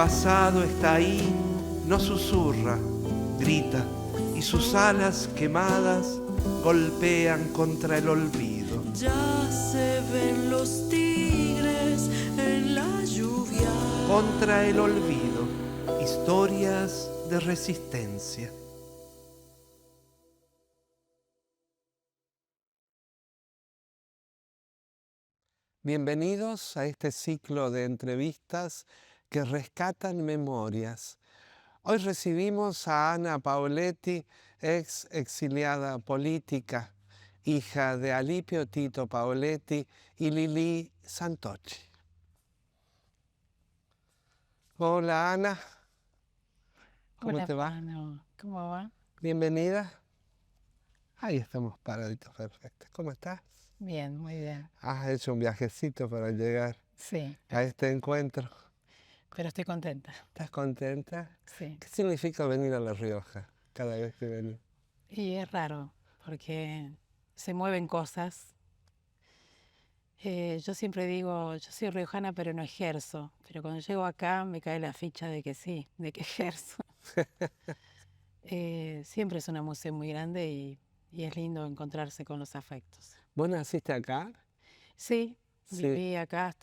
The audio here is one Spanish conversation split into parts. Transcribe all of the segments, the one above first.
pasado está ahí, no susurra, grita, y sus alas quemadas golpean contra el olvido. Ya se ven los tigres en la lluvia. Contra el olvido, historias de resistencia. Bienvenidos a este ciclo de entrevistas que rescatan memorias. Hoy recibimos a Ana Paoletti, ex exiliada política, hija de Alipio Tito Paoletti y Lili Santocci. Hola Ana, ¿cómo Hola, te va? Pano. ¿Cómo va? Bienvenida. Ahí estamos paraditos, perfectos. ¿Cómo estás? Bien, muy bien. Has hecho un viajecito para llegar Sí, a este encuentro. pero estoy contenta. ¿Estás contenta? Sí. ¿Qué significa venir a La Rioja cada vez que venís? Y es raro, porque se mueven cosas. Yo siempre digo, yo soy riojana, pero no ejerzo. Pero cuando llego acá me cae la ficha de que sí, de que ejerzo. Siempre es una emoción muy grande y es lindo encontrarse con los afectos. ¿Vos naciste acá? Sí, Sí. viví acá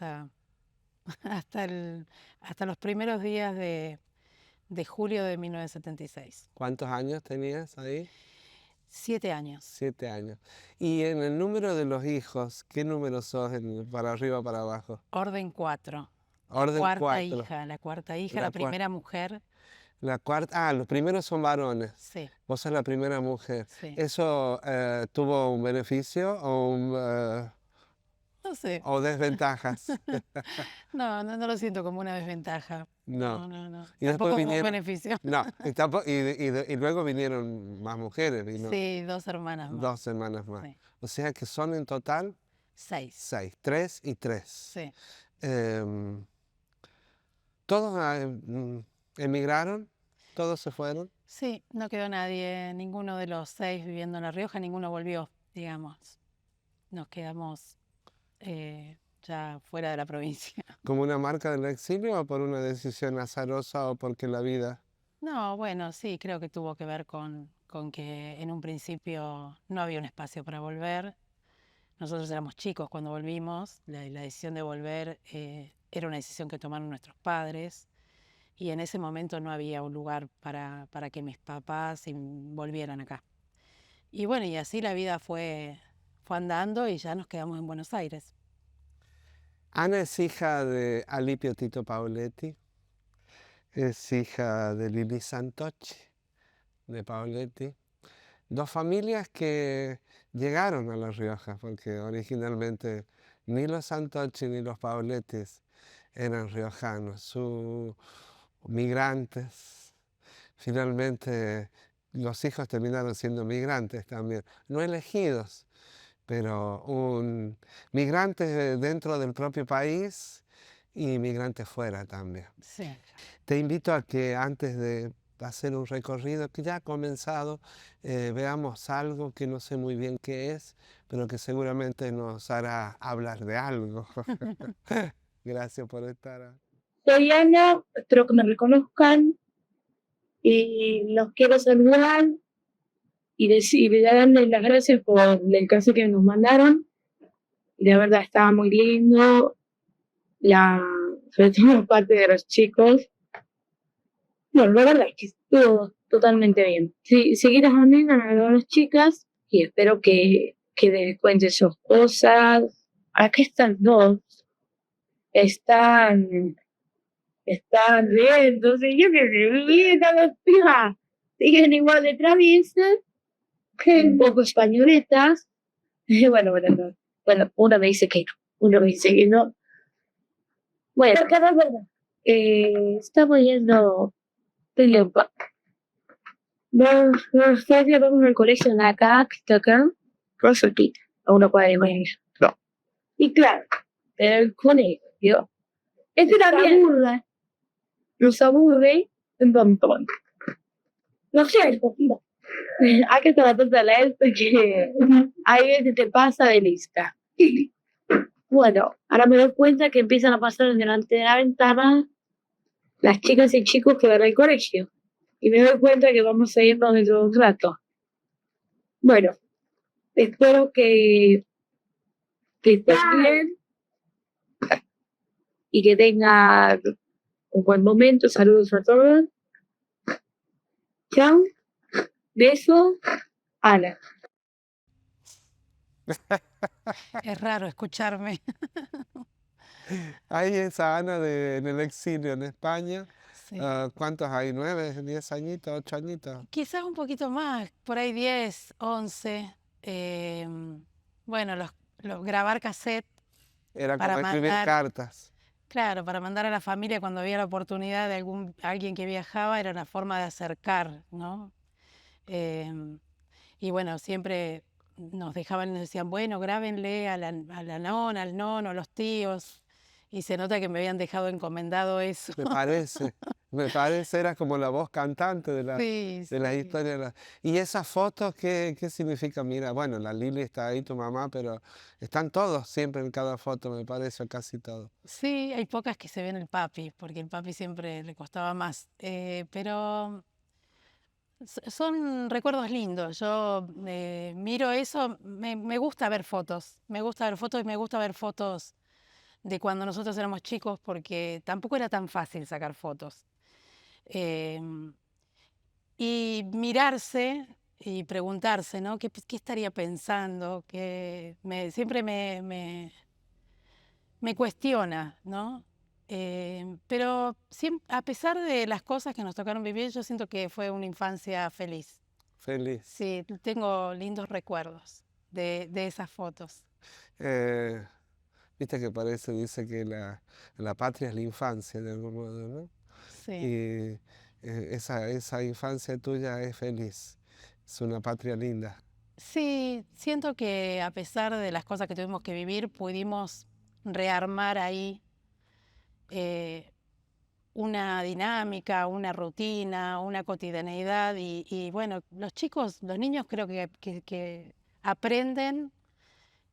hasta los primeros días de julio de 1976. ¿Cuántos años tenías ahí? 7 años. 7 años. Y en el número de los hijos, ¿qué número sos para arriba o para abajo? Orden 4. Orden La 4. cuarta hija, la primera mujer. La cuarta, los primeros son varones. Sí, Vos sos la primera mujer. sí. ¿Eso tuvo un beneficio No sé. o desventajas? No lo siento como una desventaja. No. No. Y después Tampoco como un vinieron. beneficio. No, y luego vinieron más mujeres. Sí, 2 hermanas más. 2 hermanas más. Sí. O sea que son en total 6. 6, 3 y 3. Sí. ¿Todos emigraron? ¿Todos se fueron? Sí, no quedó nadie, ninguno de los 6 viviendo en La Rioja, ninguno volvió, digamos. Nos quedamos ya fuera de la provincia. ¿Como una marca del exilio o por una decisión azarosa o porque la vida? No, bueno, sí, creo que tuvo que ver con que en un principio no había un espacio para volver. Nosotros éramos chicos cuando volvimos, la decisión de volver era una decisión que tomaron nuestros padres y en ese momento no había un lugar para que mis papás volvieran acá. Y bueno, y así la vida fue andando y ya nos quedamos en Buenos Aires. Ana es hija de Alipio Tito Paoletti, es hija de Lili Santocci, de Paoletti. 2 familias que llegaron a La Rioja, porque originalmente ni los Santocci ni los Paolettis eran riojanos, migrantes. Finalmente los hijos terminaron siendo migrantes también, no elegidos, pero migrantes dentro del propio país y migrantes fuera también. Sí. Te invito a que antes de hacer un recorrido que ya ha comenzado, veamos algo que no sé muy bien qué es, pero que seguramente nos hará hablar de algo. Gracias por estar. Soy Ana, espero que me reconozcan y los quiero saludar y darles las gracias por el caso que nos mandaron. La verdad estaba muy lindo, sobre todo parte de los chicos. Bueno, la verdad es que estuvo totalmente bien. Sí, seguir a las chicas y espero que les cuenten sus cosas. Acá están 2. Están riendo, yo que bien, siguen igual de traviesas, un poco españoletas. Bueno, uno me dice que no, uno me dice que no. Bueno, cada verdad. Estamos yendo Pilepa. Vamos al colegio de acá, que está acá, Rosalpita, a una cuadra de mañana. No. Y claro, el colegio es una mierda. Los aburre un montón. No sé, hay que tratar de leer porque hay veces te pasa de lista. Bueno, ahora me doy cuenta que empiezan a pasar delante de la ventana las chicas y chicos que van al colegio. Y me doy cuenta que vamos a irnos dentro de un rato. Bueno, espero que estén bien y que tengan un buen momento. Saludos a todos. Chao. Beso. Ana. Es raro escucharme. Ahí esa Ana en el exilio en España. Sí. ¿Cuántos hay? ¿9, 10 añitos, 8 añitos? Quizás un poquito más, por ahí 10, 11. Bueno, grabar cassette Era para como escribir mandar, cartas. claro, para mandar a la familia cuando había la oportunidad de alguien que viajaba, era una forma de acercar, ¿no? Y bueno, siempre nos dejaban, nos decían, bueno, grábenle a la nona, al nono, a los tíos. Y se nota que me habían dejado encomendado eso. Me parece, era como la voz cantante de Sí, la sí. historia. ¿Y esas fotos qué significa? Mira, bueno, la Lili está ahí, tu mamá, pero están todos siempre en cada foto, me parece, o casi todos. Sí, hay pocas que se ven el papi, porque el papi siempre le costaba más. Pero son recuerdos lindos. Yo miro eso, me gusta ver fotos. Me gusta ver fotos y me gusta ver fotos de cuando nosotros éramos chicos, porque tampoco era tan fácil sacar fotos. Em, y mirarse y preguntarse, ¿no? ¿Qué estaría pensando? Siempre me cuestiona, ¿no? Pero a pesar de las cosas que nos tocaron vivir, yo siento que fue una infancia feliz. Feliz. Sí, tengo lindos recuerdos de esas fotos. Viste que parece, dice que la patria es la infancia, de algún modo, ¿no? Sí. Y esa infancia tuya es feliz, es una patria linda. Sí, siento que a pesar de las cosas que tuvimos que vivir, pudimos rearmar ahí una dinámica, una rutina, una cotidianeidad y bueno, los niños creo que aprenden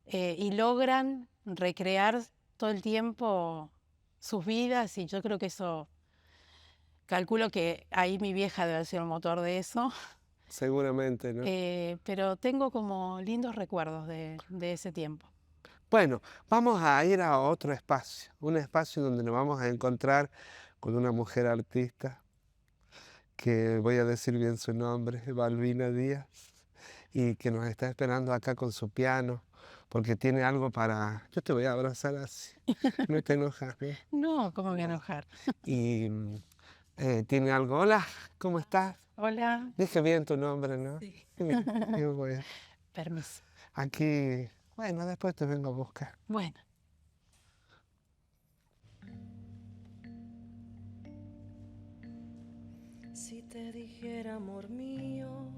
y logran recrear todo el tiempo sus vidas y yo creo que eso, calculo que ahí mi vieja debe ser el motor de eso. Seguramente, ¿no? Pero tengo como lindos recuerdos de ese tiempo. Bueno, vamos a ir a otro espacio, un espacio donde nos vamos a encontrar con una mujer artista, que voy a decir bien su nombre, Balbina Díaz, y que nos está esperando acá con su piano, porque tiene algo para... Yo te voy a abrazar así, no te enojas, ¿no? No, ¿cómo voy a enojar? Y tiene algo. Hola, ¿cómo estás? Hola. Dije bien tu nombre, ¿no? Sí. Y bueno, Permiso. aquí, bueno, después te vengo a buscar. Bueno. Si te dijera, amor mío,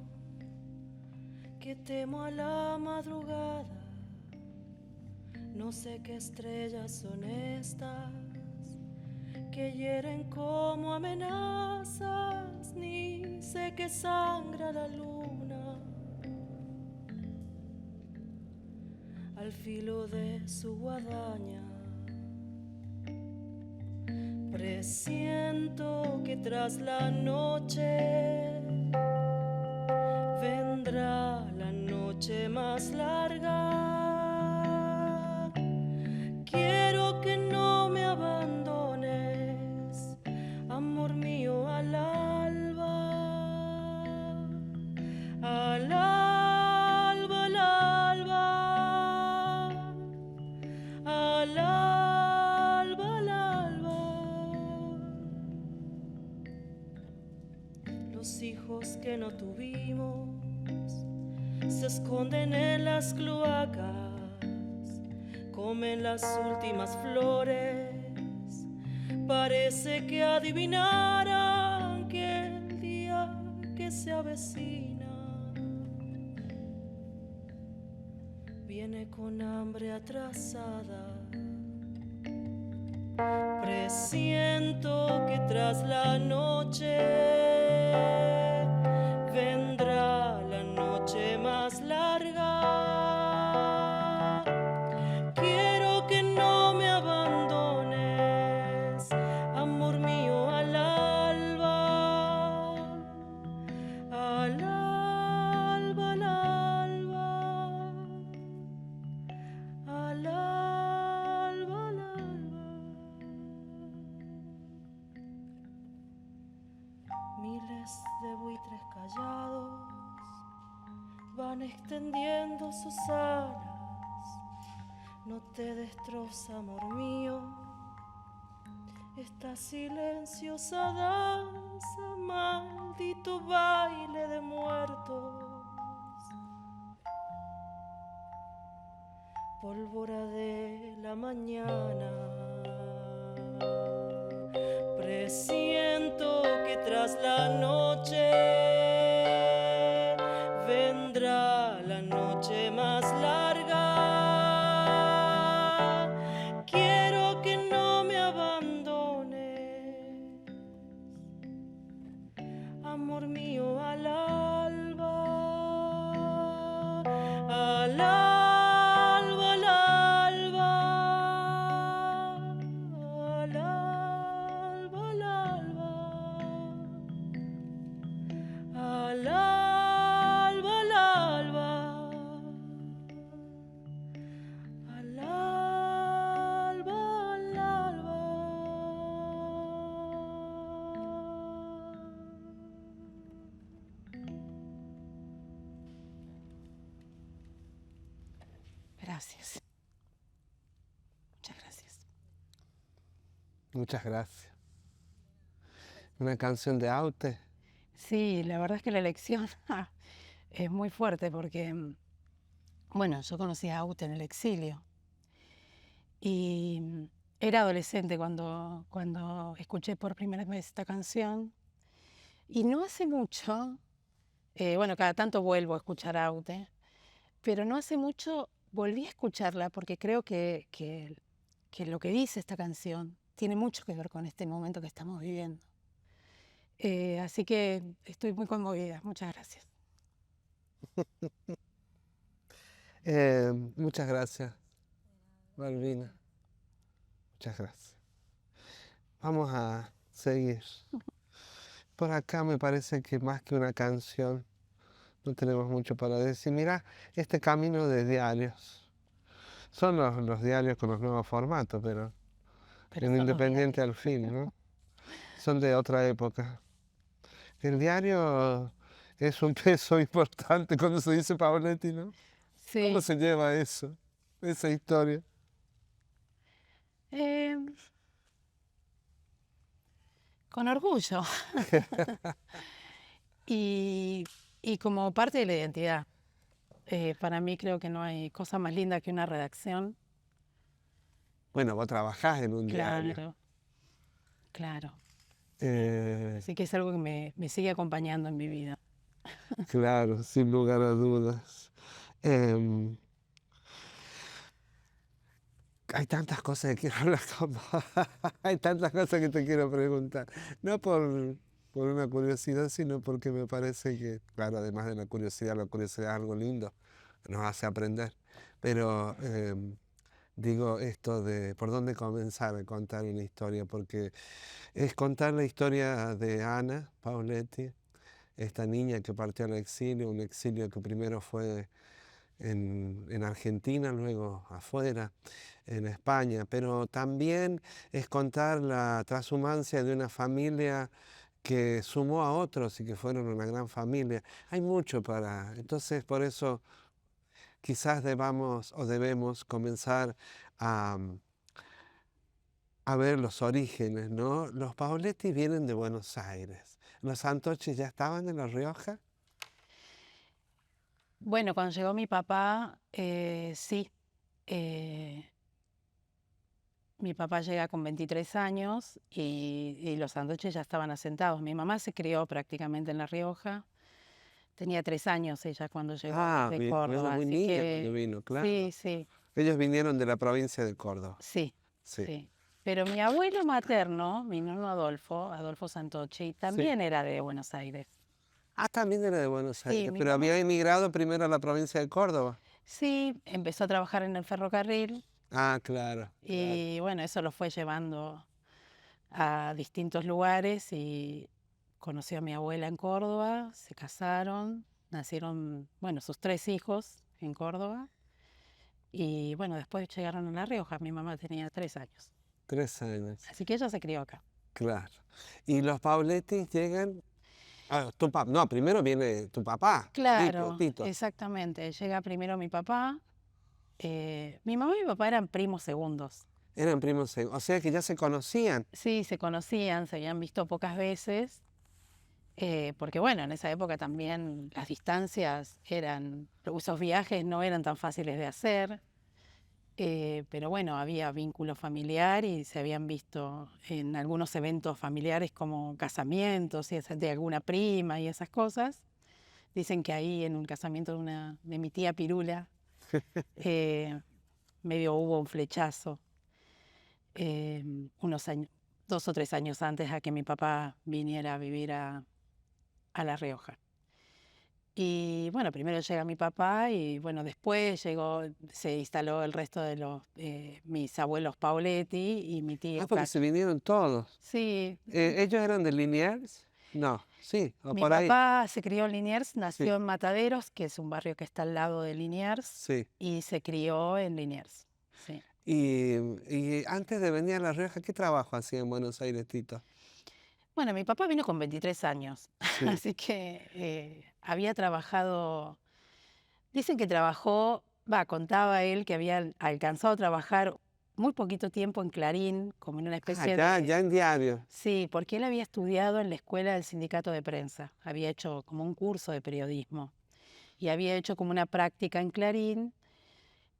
que temo a la madrugada, no sé qué estrellas son estas que hieren como amenazas, ni sé que sangra la luna al filo de su guadaña. Presiento que tras la noche vendrá la noche más larga. Quiero que no me abandones, amor mío, al alba, al alba, al alba, al alba, al alba. Los hijos que no tuvimos se esconden en las cloacas, comen las últimas flores, parece que adivinaran que el día que se avecina viene con hambre atrasada. Presiento que tras la noche vendrá la noche más larga. Quiero que no me abandones, amor mío, al van extendiendo sus alas. No te destroza, amor mío, esta silenciosa danza, maldito baile de muertos. Pólvora de la mañana, presiento que tras la noche vendrá la noche más larga. Quiero que no me abandones, amor mío, al alba, al alba. Gracias. Muchas gracias. Muchas gracias. Una canción de Aute. Sí, la verdad es que la elección es muy fuerte porque, bueno, yo conocí a Aute en el exilio y era adolescente cuando escuché por primera vez esta canción y no hace mucho, bueno, cada tanto vuelvo a escuchar a Aute, pero no hace mucho volví a escucharla porque creo que lo que dice esta canción tiene mucho que ver con este momento que estamos viviendo. Así que estoy muy conmovida. Muchas gracias. Muchas gracias, Balbina. Muchas gracias. Vamos a seguir. Por acá me parece que más que una canción no tenemos mucho para decir. Mira, este camino de diarios. Son los diarios con los nuevos formatos, pero en son los Independiente diarios. al fin, ¿no? Son de otra época. El diario es un peso importante cuando se dice Pavoletti, ¿no? Sí. ¿Cómo se lleva eso, esa historia? Con orgullo. y como parte de la identidad. Para mí creo que no hay cosa más linda que una redacción. Bueno, vos trabajás en un diario. Claro, claro. Eh, Así que es algo que me sigue acompañando en mi vida. claro, sin lugar a dudas. Hay tantas cosas que quiero hablar con vos. Hay tantas cosas que te quiero preguntar. No por una curiosidad, sino porque me parece que, claro, además de la curiosidad es algo lindo, nos hace aprender. Pero digo esto de por dónde comenzar a contar una historia, porque es contar la historia de Ana Pauletti, esta niña que partió al exilio, un exilio que primero fue en Argentina, luego afuera, en España, pero también es contar la transhumancia de una familia que sumó a otros y que fueron una gran familia. Hay mucho para... Entonces, por eso quizás debemos comenzar a ver los orígenes, ¿no? Los Pavoletti vienen de Buenos Aires. ¿Los Santochi ya estaban en La Rioja? Bueno, cuando llegó mi papá, sí. Mi papá llega con 23 años y los Santochi ya estaban asentados. Mi mamá se crió prácticamente en La Rioja. Tenía 3 años ella cuando llegó de Córdoba. Muy Así niña que cuando vino, claro. sí, sí, Ellos vinieron de la provincia de Córdoba. sí, Sí. sí. Pero mi abuelo materno, mi nono Adolfo Santochi, también era de Buenos Aires. Ah, también era de Buenos Sí, Aires, mi pero mamá. había emigrado primero a la provincia de Córdoba. Sí, empezó a trabajar en el ferrocarril Ah, claro. y bueno, eso lo fue llevando a distintos lugares y conoció a mi abuela en Córdoba, se casaron, nacieron, bueno, sus 3 hijos en Córdoba y bueno, después llegaron a La Rioja. Mi mamá tenía 3 años, 3 años, así que ella se crió acá. claro. ¿Y los Pauletti llegan? No, primero viene tu papá, Claro, Tito. exactamente. Llega primero mi papá. Mi mamá y mi papá eran primos segundos. Eran primos, o sea que ya se conocían. Sí, se conocían, se habían visto pocas veces, porque bueno, en esa época también las distancias esos viajes no eran tan fáciles de hacer, pero bueno, había vínculo familiar y se habían visto en algunos eventos familiares como casamientos de alguna prima y esas cosas. Dicen que ahí en un casamiento de mi tía Pirula, medio hubo un flechazo. Unos años, 2 o 3 años antes a que mi papá viniera a vivir a La Rioja. Y bueno, primero llega mi papá y bueno, después se instaló el resto de mis abuelos Pauletti y mi tío Porque Cacho. se vinieron todos. Sí, ¿Ellos eran de Liniers? No, sí, o mi por ahí. papá se crió en Liniers, nació Sí. en Mataderos, que es un barrio que está al lado de Liniers, Sí. y se crió en Liniers. Sí. Y antes de venir a La Rioja, ¿qué trabajo hacía en Buenos Aires, Tito? Bueno, mi papá vino con 23 años, Sí. así que había trabajado, dicen que trabajó, contaba él que había alcanzado a trabajar muy poquito tiempo en Clarín, como en una especie ya en diario. Sí, porque él había estudiado en la escuela del sindicato de prensa, había hecho como un curso de periodismo y había hecho como una práctica en Clarín,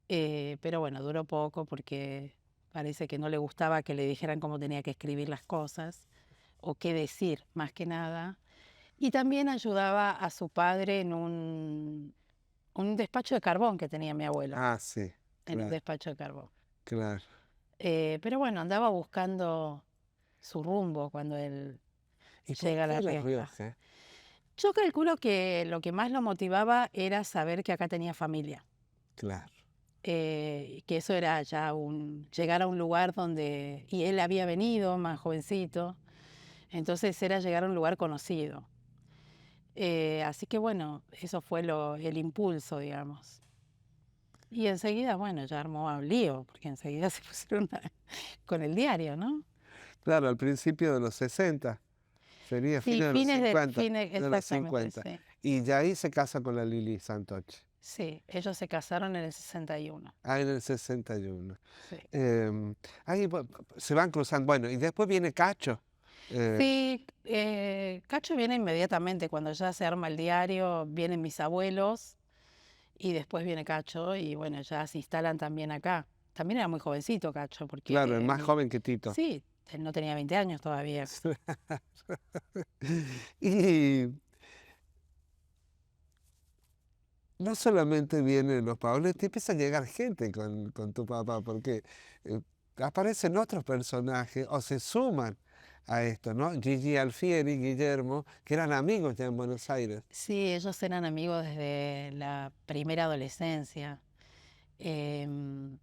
pero bueno, duró poco porque parece que no le gustaba que le dijeran cómo tenía que escribir las cosas o qué decir, más que nada. Y también ayudaba a su padre en un despacho de carbón que tenía mi abuelo, Sí, en un claro, despacho de carbón. claro. Pero bueno, andaba buscando su rumbo cuando él ¿Y por llega a La qué La Rioja. Rioja? Yo calculo que lo que más lo motivaba era saber que acá tenía familia. Claro. Que eso era ya llegar a un lugar donde, y él había venido más jovencito, entonces era llegar a un lugar conocido. Así que bueno, eso fue el impulso, digamos. Y enseguida, bueno, ya armó un lío, porque enseguida se pusieron con el diario, ¿no? Claro, al principio de los 60. Sería Sí, fines de los 50. De los exactamente, 50. sí. Y ya ahí se casa con la Lili Santochi. Sí, ellos se casaron en el 61. En el 61. Sí. Ahí se van cruzando. Bueno, y después viene Cacho. Sí, Cacho viene inmediatamente, cuando ya se arma el diario, vienen mis abuelos y después viene Cacho y bueno, ya se instalan también acá. También era muy jovencito Cacho, porque... Claro, es más joven que Tito. Sí, él no tenía 20 años todavía. Y no solamente vienen los Pauletti, empieza a llegar gente con tu papá, porque aparecen otros personajes o se suman a esto, ¿no? Gigi Alfieri, Guillermo, que eran amigos ya en Buenos Aires. Sí, ellos eran amigos desde la primera adolescencia. Em,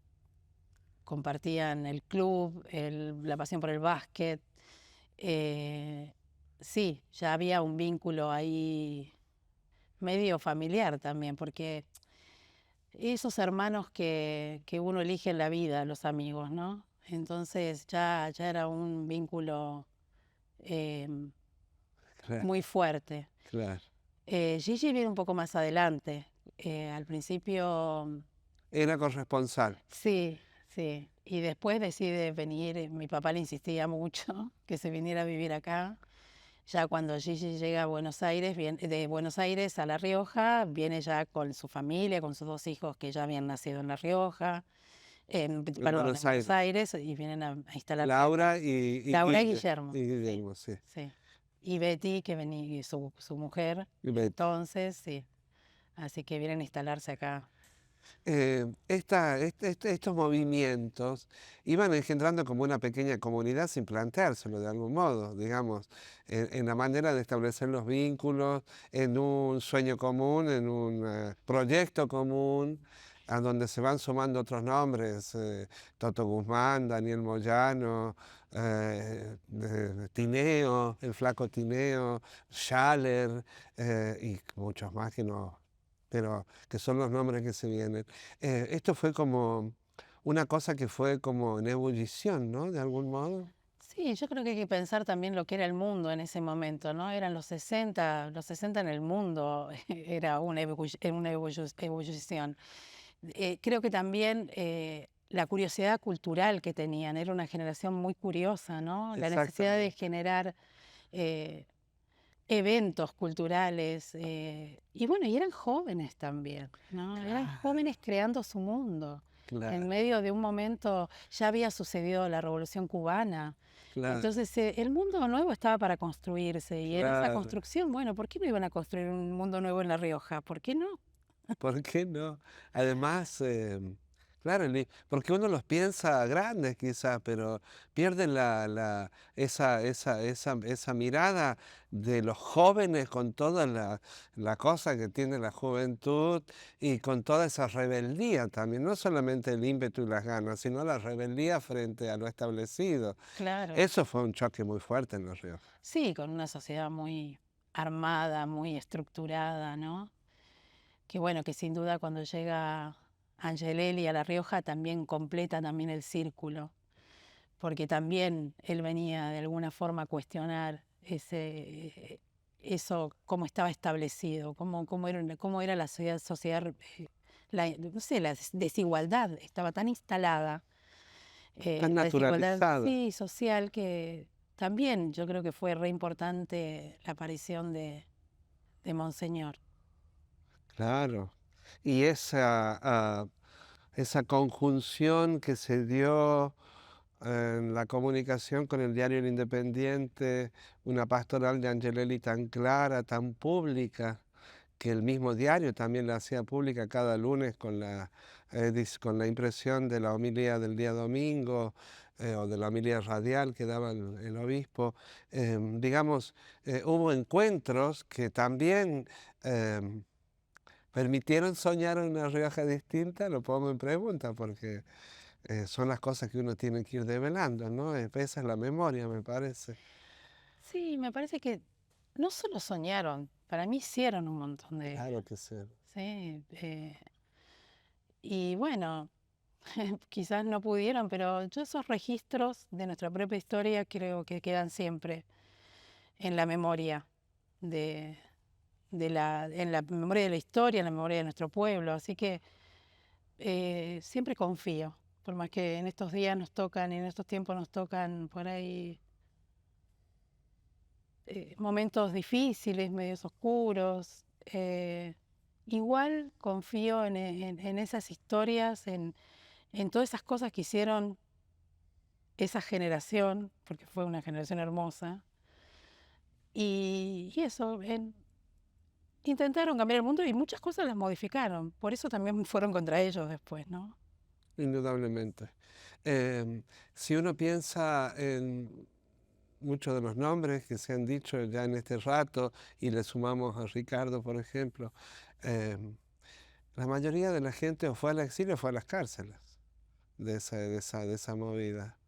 Compartían el club, la pasión por el básquet. Sí, ya había un vínculo ahí medio familiar también, porque esos hermanos que uno elige en la vida, los amigos, ¿no? Entonces ya era un vínculo Claro, muy fuerte. claro. Gigi viene un poco más adelante. Al principio, Era corresponsal. sí, sí. Y después decide venir, mi papá le insistía mucho que se viniera a vivir acá. Ya cuando Gigi llega a Buenos Aires, de Buenos Aires a La Rioja, viene ya con su familia, con sus 2 hijos que ya habían nacido en La Rioja, perdón, en Buenos Aires, y vienen a instalar. Laura y Laura y Guillermo. Y Guillermo, sí. Sí. Y Betty, que venía, su mujer, Y Betty. entonces, sí. Así que vienen a instalarse acá. Estos movimientos iban engendrando como una pequeña comunidad sin planteárselo de algún modo, digamos, en la manera de establecer los vínculos, en un sueño común, en un proyecto común, a donde se van sumando otros nombres, Toto Guzmán, Daniel Moyano, Tineo, el flaco Tineo, Schaller y muchos más que no, pero que son los nombres que se vienen. Esto fue como una cosa que fue como en ebullición, ¿no? De algún modo. Sí, yo creo que hay que pensar también lo que era el mundo en ese momento, ¿no? Eran los 60 en el mundo, era una ebullición. Creo que también la curiosidad cultural que tenían, era una generación muy curiosa, ¿no? La necesidad de Exactamente. generar eh, eventos culturales, y bueno, y eran jóvenes también, ¿no? Eran Claro, jóvenes creando su mundo. En claro, medio de un momento ya había sucedido la Revolución Cubana. claro, Entonces, el mundo nuevo estaba para construirse y en esa claro. construcción, bueno, ¿por qué no iban a construir un mundo nuevo en La Rioja? ¿Por qué no? ¿Por qué no? Además, claro, porque uno los piensa grandes quizás, pero pierden esa mirada de los jóvenes con toda la cosa que tiene la juventud y con toda esa rebeldía también, no solamente el ímpetu y las ganas, sino la rebeldía frente a lo establecido. Claro. Eso fue un choque muy fuerte en Los Ríos. Sí, con una sociedad muy armada, muy estructurada, ¿no? Que bueno, que sin duda cuando llega Angelelli a La Rioja también completa también el círculo, porque también él venía de alguna forma a cuestionar eso, cómo estaba establecido, cómo era la sociedad, no sé, la desigualdad estaba tan instalada, Tan la desigualdad, naturalizado. sí, social, que también yo creo que fue re importante la aparición de Monseñor. Claro. Y esa conjunción que se dio en la comunicación con el diario El Independiente, una pastoral de Angelelli tan clara, tan pública, que el mismo diario también la hacía pública cada lunes con la impresión de la homilía del día domingo, o de la homilía radial que daba el obispo. Digamos, hubo encuentros que también em, permitieron soñar una Rioja distinta, lo pongo en pregunta, porque son las cosas que uno tiene que ir develando, ¿no? Esa es la memoria, me parece. Sí, me parece que no solo soñaron, para mí hicieron un montón Claro que sí. sí, y bueno, quizás no pudieron, pero yo esos registros de nuestra propia historia creo que quedan siempre en la memoria de, en la memoria de la historia, en la memoria de nuestro pueblo, así que siempre confío, por más que en estos días nos tocan y en estos tiempos nos tocan por ahí momentos difíciles, medios oscuros. Igual confío en esas historias, en todas esas cosas que hicieron esa generación, porque fue una generación hermosa. Y eso, intentaron cambiar el mundo y muchas cosas las modificaron. Por eso también fueron contra ellos después, ¿no? Indudablemente. Si uno piensa en muchos de los nombres que se han dicho ya en este rato y le sumamos a Ricardo, por ejemplo, em, la mayoría de la gente o fue al exilio o fue a las cárceles de esa movida,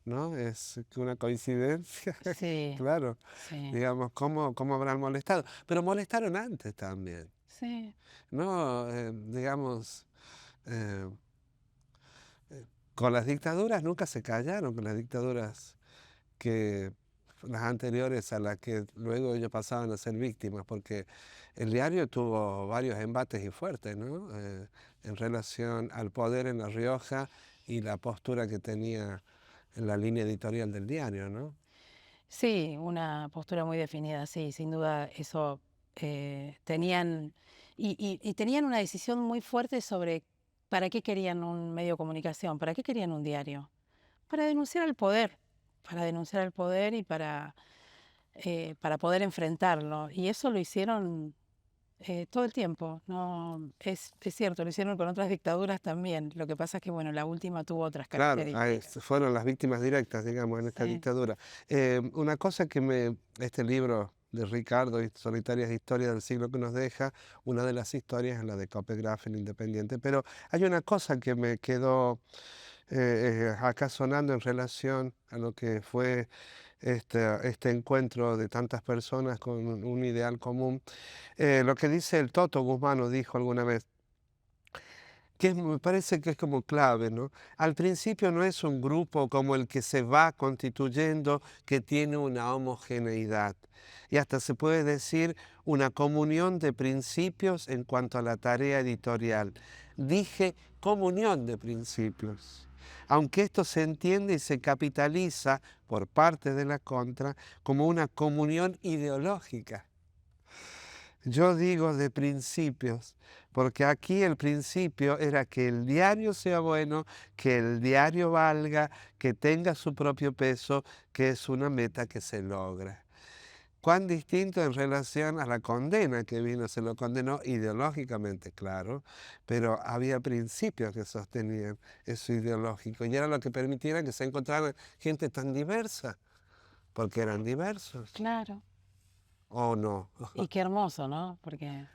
¿no? Es que una coincidencia, Sí, claro, sí, digamos, ¿cómo habrán molestado? Pero molestaron antes también, sí. ¿no? Digamos, eh, con las dictaduras nunca se callaron, con las dictaduras que las anteriores a las que luego ellos pasaban a ser víctimas, porque el diario tuvo varios embates y fuertes, ¿no? En relación al poder en La Rioja y la postura que tenía en la línea editorial del diario, ¿no? Sí, una postura muy definida, sí, sin duda eso tenían, y tenían una decisión muy fuerte sobre para qué querían un medio de comunicación, para qué querían un diario, para denunciar al poder, para denunciar al poder y para poder enfrentarlo. Y eso lo hicieron todo el tiempo, no, es cierto, lo hicieron con otras dictaduras también. Lo que pasa es que, bueno, la última tuvo otras Claro, características. fueron las víctimas directas, digamos, en esta Sí, dictadura. Una cosa este libro de Ricardo, Solitarias Historias del siglo que nos deja, una de las historias es la de Copegraph, el Independiente, pero hay una cosa que me quedó acá sonando en relación a lo que fue este encuentro de tantas personas con un ideal común. Lo que dice el Toto Guzmán, dijo alguna vez, me parece que es como clave, ¿no? Al principio no es un grupo como el que se va constituyendo, que tiene una homogeneidad. Y hasta se puede decir una comunión de principios en cuanto a la tarea editorial. Dije comunión de principios. Aunque esto se entiende y se capitaliza por parte de la contra como una comunión ideológica. Yo digo de principios, porque aquí el principio era que el diario sea bueno, que el diario valga, que tenga su propio peso, que es una meta que se logra. Cuán distinto en relación a la condena que vino, se lo condenó ideológicamente, claro, pero había principios que sostenían eso ideológico y era lo que permitiera que se encontraran gente tan diversa, porque eran diversos, Claro. ¿o no? Y qué hermoso, ¿no? Porque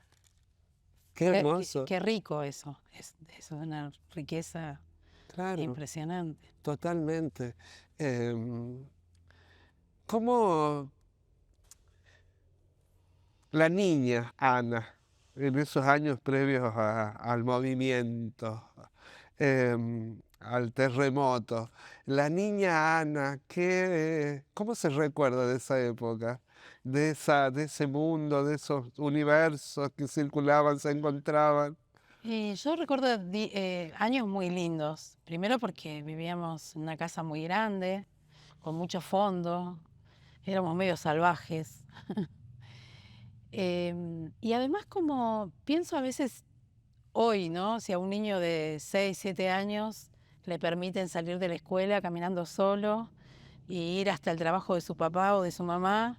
Qué hermoso. qué rico eso. Es una riqueza Claro, impresionante. totalmente. ¿Cómo la niña Ana, en esos años previos al movimiento, al terremoto, la niña Ana, cómo se recuerda de esa época? De ese mundo, de esos universos que circulaban, se encontraban. Y yo recuerdo años muy lindos. Primero porque vivíamos en una casa muy grande, con mucho fondo, éramos medio salvajes. Y además como pienso a veces hoy, ¿no? Si a un niño de 6, 7 años le permiten salir de la escuela caminando solo y ir hasta el trabajo de su papá o de su mamá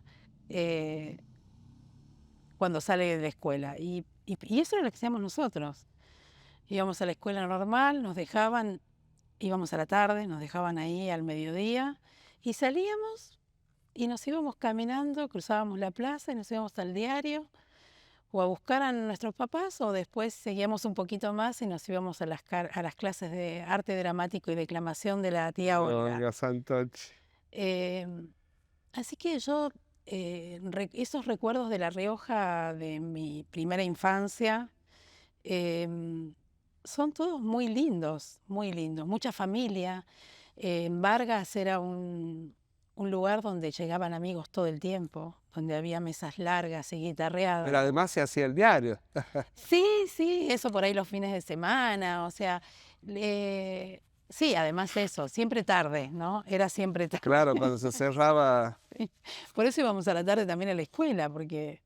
eh, cuando sale de la escuela. Y eso era lo que hacíamos nosotros. Íbamos a la escuela normal, nos dejaban, íbamos a la tarde, nos dejaban ahí al mediodía y salíamos y nos íbamos caminando, cruzábamos la plaza y nos íbamos al diario o a buscar a nuestros papás o después seguíamos un poquito más y nos íbamos a las clases de arte dramático y declamación de la tía Olga. Olga Santochi. Así que yo, esos recuerdos de La Rioja de mi primera infancia, son todos muy lindos, mucha familia. Vargas era un lugar donde llegaban amigos todo el tiempo, donde había mesas largas y Pero guitarreadas. además se hacía el diario. Sí, sí, eso por ahí los fines de semana, o sea, sí, además eso, siempre tarde, ¿no? Era siempre tarde. Claro, cuando se cerraba, Por eso íbamos a la tarde también a la escuela, porque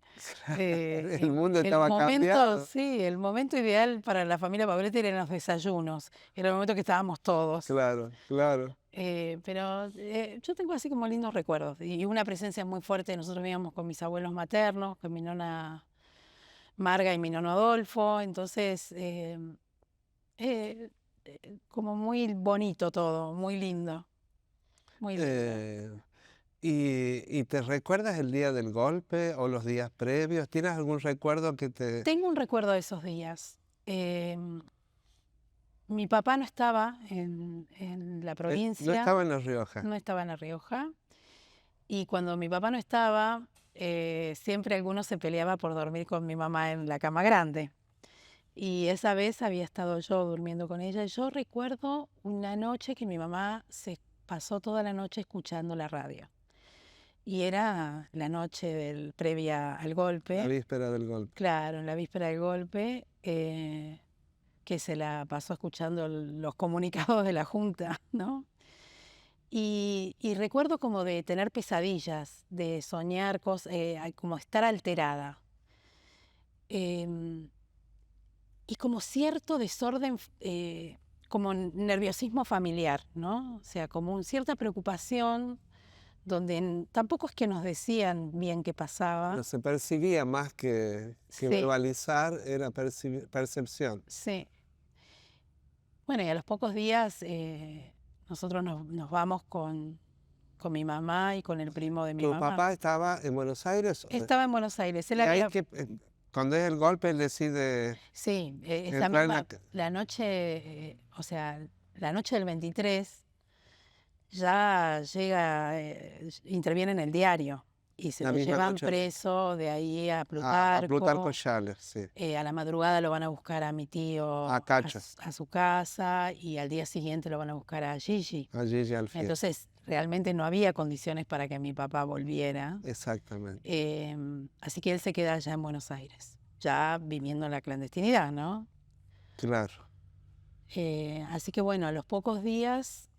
el mundo el estaba momento, cambiado. sí, el momento ideal para la familia Pavletti eran los desayunos, era el momento que estábamos todos. Claro, claro. Pero yo tengo así como lindos recuerdos y una presencia muy fuerte. Nosotros vivíamos con mis abuelos maternos, con mi nona Marga y mi nono Adolfo, entonces como muy bonito todo, muy lindo, muy lindo. Eh, ¿Y te recuerdas el día del golpe o los días previos? ¿Tienes algún recuerdo que te... Tengo un recuerdo de esos días. Mi papá no estaba en la no provincia, estaba en La Rioja? no estaba en La Rioja, y cuando mi papá no estaba, siempre alguno se peleaba por dormir con mi mamá en la cama grande. Y esa vez había estado yo durmiendo con ella. Y yo recuerdo una noche que mi mamá se pasó toda la noche escuchando la radio. Y era la noche previa al La golpe. víspera del golpe. Claro, en la víspera del golpe, que se la pasó escuchando los comunicados de la Junta, ¿no? Y recuerdo como de tener pesadillas, de soñar cosas, como estar alterada. Em, y como cierto desorden, como nerviosismo familiar, ¿no? O sea, como cierta preocupación donde tampoco es que nos decían bien qué pasaba. Pero se percibía más que Sí, verbalizar, era percepción. sí. Bueno, y a los pocos días nosotros nos vamos con mi mamá y con el primo de mi ¿Tu mamá. papá estaba en Buenos Aires? Estaba en Buenos Aires. Él Y ahí había, cuando es el golpe, él decide sí, esa entrar en misma, la... la noche, o sea, la noche del 23 ya llega, interviene en el diario. y se La lo misma llevan noche. preso de ahí a A Plutarco Plutarco. Schaller, sí. A la madrugada lo van a buscar a mi tío A Cacho, a su casa y al día siguiente lo van a buscar a Gigi. a Gigi Alfieri. Entonces, realmente no había condiciones para que mi papá volviera. Exactamente. Así que él se queda allá en Buenos Aires, ya viviendo en la clandestinidad, ¿no? Claro. Así que bueno, a los pocos días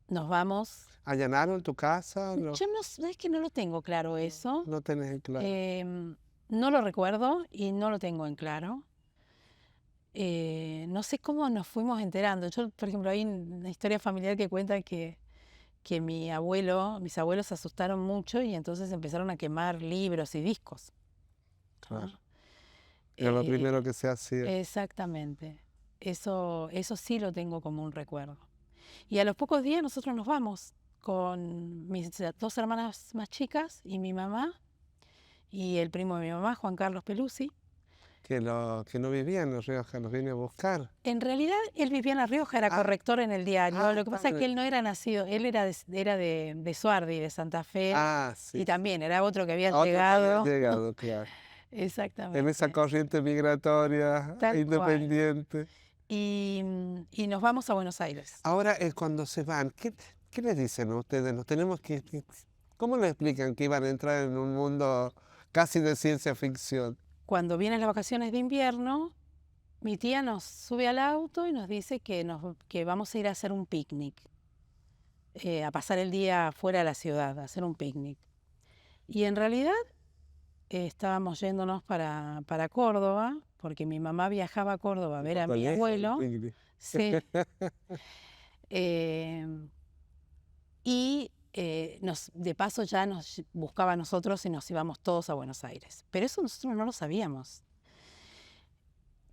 nos vamos. ¿Allanaron tu casa? Yo no, es que no lo tengo claro eso. No tenés en claro. No lo recuerdo y no lo tengo en claro. No sé cómo nos fuimos enterando. Yo, por ejemplo, hay una historia familiar que cuenta que mis abuelos se asustaron mucho y entonces empezaron a quemar libros y discos. Claro. ¿No? Era lo primero que se hacía. Exactamente. Eso sí lo tengo como un recuerdo. Y a los pocos días nosotros nos vamos con mis 2 hermanas más chicas y mi mamá y el primo de mi mamá, Juan Carlos Peluzzi. Que no vivía en La Rioja, los vine a buscar. En realidad él vivía en La Rioja, era corrector en el diario. Lo que pasa es que él no era nacido, él era de Suardi, de Santa Fe. Sí. Y también era otro que había Otro que llegado. había llegado, claro. Exactamente. En esa corriente migratoria Tal independiente. Y nos vamos a Buenos Aires. Ahora, cuando se van, ¿qué les dicen a ustedes? ¿Cómo les explican que iban a entrar en un mundo casi de ciencia ficción? Cuando vienen las vacaciones de invierno, mi tía nos sube al auto y nos dice que vamos a ir a hacer un picnic, a pasar el día fuera de la ciudad, a hacer un picnic. Y en realidad estábamos yéndonos para Córdoba, porque mi mamá viajaba a Córdoba a ver a mi abuelo. Sí. Y de paso ya nos buscaba a nosotros y nos íbamos todos a Buenos Aires. Pero eso nosotros no lo sabíamos.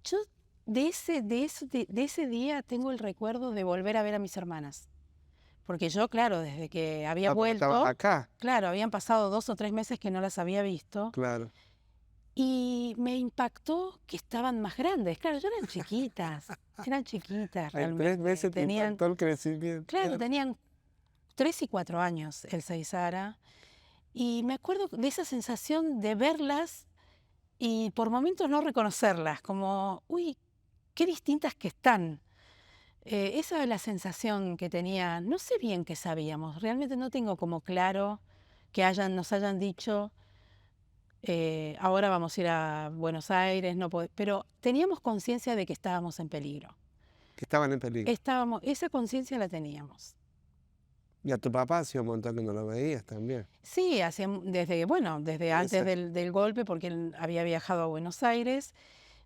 Yo de ese día tengo el recuerdo de volver a ver a mis hermanas. Porque yo, claro, desde que había vuelto, ¿Estabas acá? Claro, habían pasado 2 o 3 meses que no las había visto. Claro. Y me impactó que estaban más grandes. Claro, yo eran chiquitas En 3 meses te impactó el crecimiento. Claro, tenían 3 y 4 años, Elsa y Sara. Y me acuerdo de esa sensación de verlas y por momentos no reconocerlas, como, uy, qué distintas que están. Esa es la sensación que tenía. No sé bien qué sabíamos, realmente no tengo como claro que nos hayan dicho, ahora vamos a ir a Buenos Aires, pero teníamos conciencia de que estábamos en peligro. Que estaban en peligro. Esa conciencia la teníamos. Y a tu papá hacía un montón que no lo veías también. Sí, desde antes del golpe, porque él había viajado a Buenos Aires,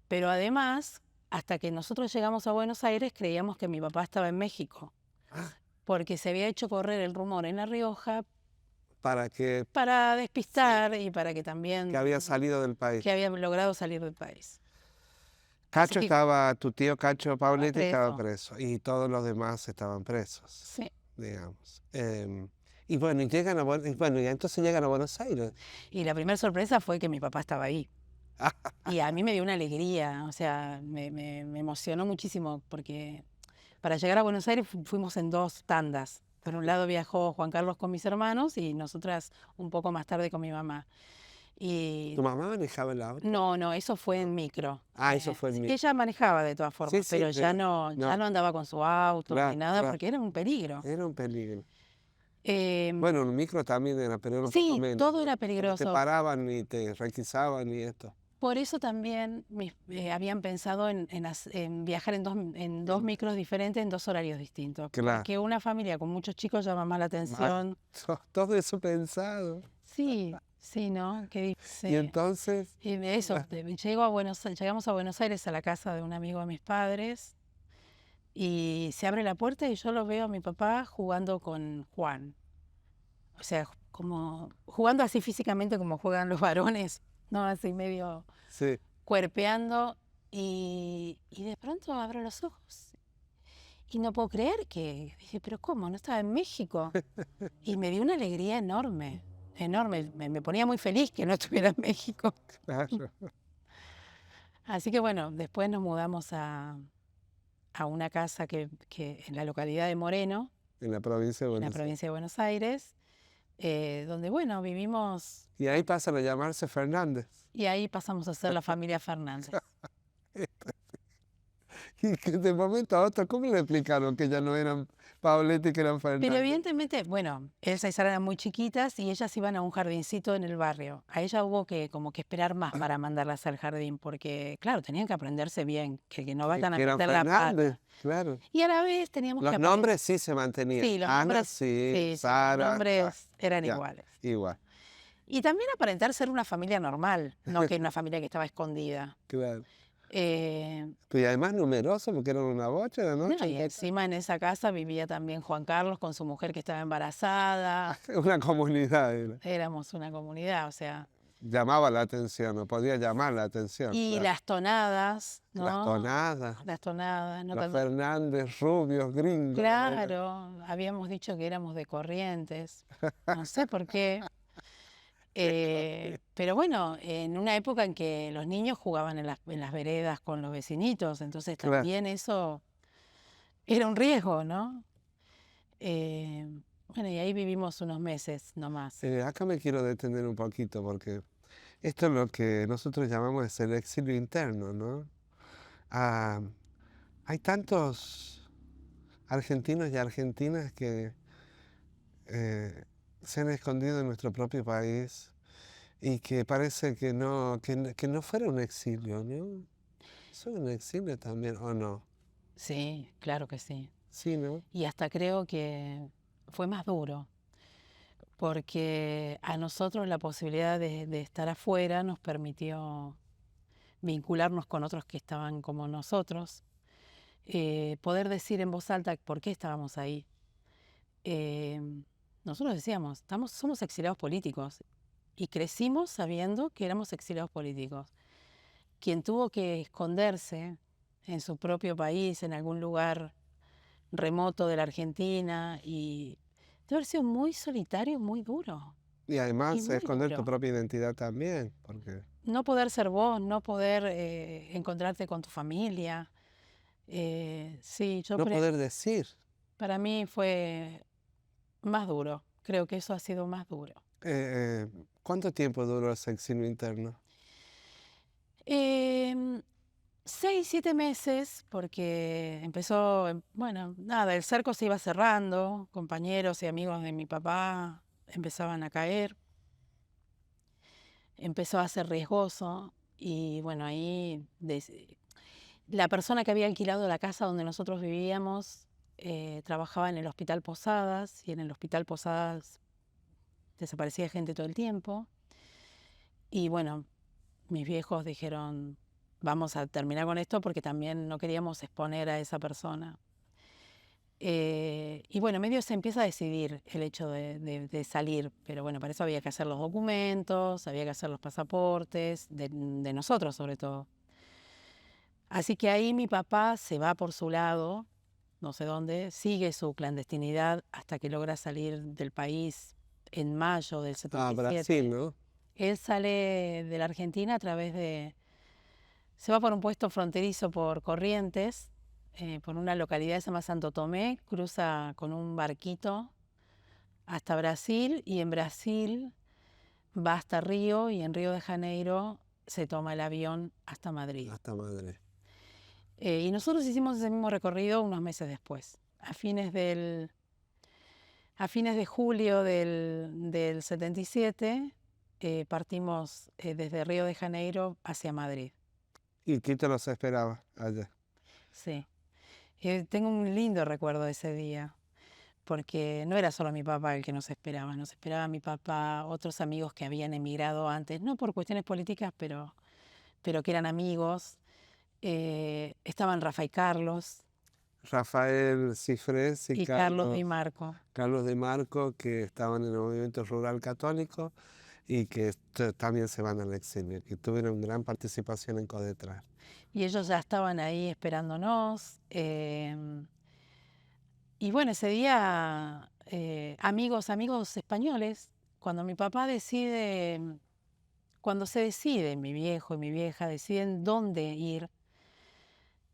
pero además, hasta que nosotros llegamos a Buenos Aires, creíamos que mi papá estaba en México, porque se había hecho correr el rumor en La Rioja para despistar y para que también... Que había salido del país. Que había logrado salir del país. Cacho tu tío Cacho Pauletti estaba preso y todos los demás estaban presos. Sí. Digamos. Y bueno, y entonces llegan a Buenos Aires. Y la primera sorpresa fue que mi papá estaba ahí. Y a mí me dio una alegría, o sea, me emocionó muchísimo porque para llegar a Buenos Aires fuimos en 2 tandas. Por un lado viajó Juan Carlos con mis hermanos y nosotras un poco más tarde con mi mamá. ¿Tu mamá manejaba el auto? No, eso fue en micro. Eso fue en micro. Ella manejaba de todas formas, pero ya no andaba con su auto ni nada porque era un peligro. Era un peligro. Bueno, el micro también era peligroso. Sí, todo era peligroso. Te paraban y te requisaban y esto. Por eso también habían pensado en viajar en 2 micros diferentes, en 2 horarios distintos. Claro. Porque una familia con muchos chicos llama más la atención. Todo eso pensado. Sí, ¿no? Y entonces... Llegamos a Buenos Aires a la casa de un amigo de mis padres y se abre la puerta y yo lo veo a mi papá jugando con Juan. O sea, como jugando así físicamente como juegan los varones, ¿no? Así medio cuerpeando y de pronto abro los ojos y no puedo creer dije, pero ¿cómo? ¿No estaba en México? Y me dio una alegría enorme. Me ponía muy feliz que no estuviera en México. Claro. Así que bueno, después nos mudamos a una casa que en la localidad de Moreno, en la provincia de Buenos Aires. donde, bueno, vivimos Y ahí pasan a llamarse Fernández. y ahí pasamos a ser la familia Fernández. Y que de momento a otro, ¿cómo le explicaron que ya no eran Pauletti, que eran Pero Fernández? evidentemente, bueno, Elsa y Sara eran muy chiquitas y ellas iban a un jardincito en el barrio. A ella hubo que como que esperar más para mandarlas al jardín, porque claro, tenían que aprenderse bien, que no vayan a Que eran meter la Fernández, pata. claro. Y a la vez teníamos que Los nombres sí se mantenían. Sí, los Ana, nombres, sí, sí, los Sara, nombres eran ya, iguales. igual, Y también aparentar ser una familia normal, no que una familia que estaba escondida. claro. Eh, Y además numerosos, porque eran una bocha de no, noche. y encima en esa casa vivía también Juan Carlos con su mujer que estaba embarazada. Una comunidad era. Éramos una comunidad, o sea. Llamaba la atención, o podía llamar la atención. Y claro. las tonadas, ¿no? Las tonadas, Las tonadas, no los tan- Fernández, rubios, gringos. Claro, habíamos dicho que éramos de Corrientes, no sé por qué. Pero bueno, en una época en que los niños jugaban en las veredas con los vecinitos, entonces Claro. también eso era un riesgo, ¿no? Bueno, y ahí vivimos unos meses nomás. Acá me quiero detener un poquito porque esto es lo que nosotros llamamos el exilio interno, ¿no? Ah, hay tantos argentinos y argentinas que se han escondido en nuestro propio país y que parece que no fuera un exilio, ¿no? ¿Es un exilio también o no? Sí, claro que sí. Sí, ¿no? Y hasta creo que fue más duro, porque a nosotros la posibilidad de estar afuera nos permitió vincularnos con otros que estaban como nosotros, poder decir en voz alta por qué estábamos ahí. Eh, Nosotros decíamos, somos exiliados políticos y crecimos sabiendo que éramos exiliados políticos. Quien tuvo que esconderse en su propio país, en algún lugar remoto de la Argentina, y debe haber sido muy solitario, muy duro. Y además Y muy esconder tu duro. propia identidad también, porque No poder ser vos, no poder encontrarte con tu familia. Sí, no poder decir. para mí fue más duro. Creo que eso ha sido más duro. ¿Cuánto tiempo duró ese exilio interno? 6, 7 meses, porque empezó, bueno, nada, el cerco se iba cerrando, compañeros y amigos de mi papá empezaban a caer, empezó a ser riesgoso y bueno, ahí la persona que había alquilado la casa donde nosotros vivíamos trabajaba en el Hospital Posadas y en el Hospital Posadas desaparecía gente todo el tiempo y bueno, mis viejos dijeron, vamos a terminar con esto porque también no queríamos exponer a esa persona. Y bueno, medio se empieza a decidir el hecho de salir, pero bueno, para eso había que hacer los documentos, había que hacer los pasaportes, de nosotros sobre todo. Así que ahí mi papá se va por su lado, no sé dónde, sigue su clandestinidad hasta que logra salir del país en mayo del Ah, 77. Brasil, ¿no? Él sale de la Argentina a través de... Se va por un puesto fronterizo por Corrientes, por una localidad que se llama Santo Tomé, cruza con un barquito hasta Brasil y en Brasil va hasta Río y en Río de Janeiro se toma el avión hasta Madrid. Hasta madre. Y nosotros hicimos ese mismo recorrido unos meses después, a fines de julio del 77, partimos desde Río de Janeiro hacia Madrid. ¿Y quién te los esperaba allá? Sí. Tengo un lindo recuerdo de ese día, porque no era solo mi papá el que nos esperaba mi papá, otros amigos que habían emigrado antes, no por cuestiones políticas, pero que eran amigos. Estaban Rafa y Carlos, Rafael Cifrés y y Carlos Di Marco. Carlos de Marco, que estaban en el movimiento rural católico y que también se van al exilio, que tuvieron gran participación en Codetrar. Y ellos ya estaban ahí esperándonos. Y bueno, ese día, amigos españoles, cuando mi papá cuando se decide, mi viejo y mi vieja deciden dónde ir,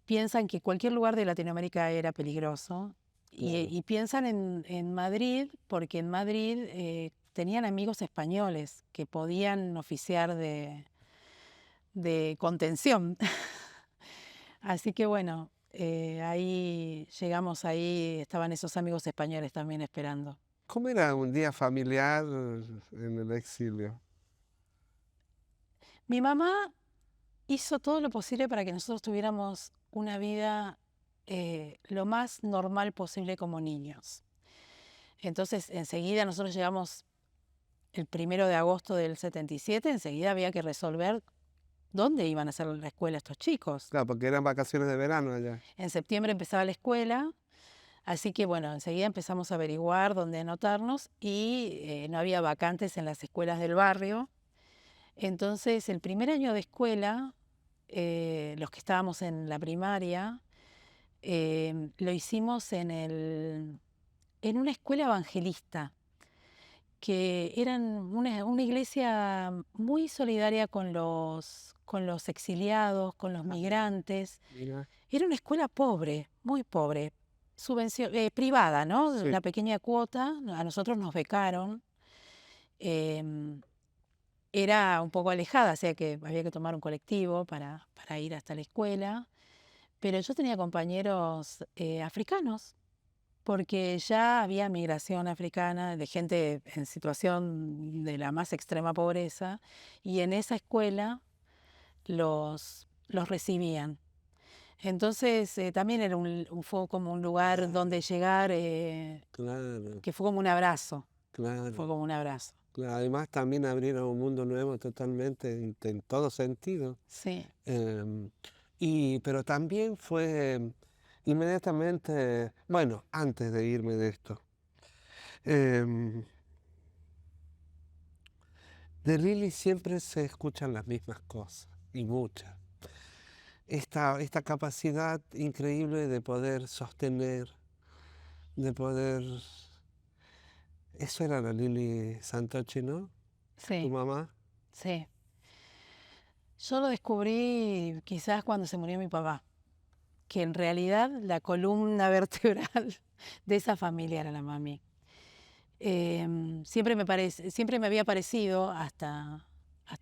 piensan que cualquier lugar de Latinoamérica era peligroso Claro. y piensan en Madrid, porque en Madrid tenían amigos españoles que podían oficiar de contención. Así que bueno, ahí llegamos, ahí estaban esos amigos españoles también esperando. ¿Cómo era un día familiar en el exilio? Mi mamá hizo todo lo posible para que nosotros tuviéramos una vida lo más normal posible como niños. Entonces, enseguida nosotros llegamos el 1 de agosto del 77, enseguida había que resolver dónde iban a hacer la escuela estos chicos. Claro, porque eran vacaciones de verano allá. En septiembre empezaba la escuela, así que bueno, enseguida empezamos a averiguar dónde anotarnos y no había vacantes en las escuelas del barrio. Entonces, el primer año de escuela, los que estábamos en la primaria, lo hicimos en una escuela evangelista, que eran una iglesia muy solidaria con los exiliados, con los migrantes. Mira, Era una escuela pobre, muy pobre, privada, ¿no? sí. Una pequeña cuota, a nosotros nos becaron. em, Era un poco alejada, o sea que había que tomar un colectivo para ir hasta la escuela. Pero yo tenía compañeros africanos, porque ya había migración africana de gente en situación de la más extrema pobreza, y en esa escuela los recibían. Entonces también era fue como un lugar donde llegar, Claro, que fue como un abrazo, claro, fue como un abrazo. claro. Además también abrieron un mundo nuevo totalmente en todo sentido. Sí, Em, pero también fue inmediatamente, bueno, antes de irme de esto, em, de Lili siempre se escuchan las mismas cosas, y muchas. Esta capacidad increíble de poder sostener, de poder... Eso era la Lili Santochi, ¿no? Tu sí, mamá. sí. Yo lo descubrí quizás cuando se murió mi papá, que en realidad la columna vertebral de esa familia era la mami. Siempre me había parecido hasta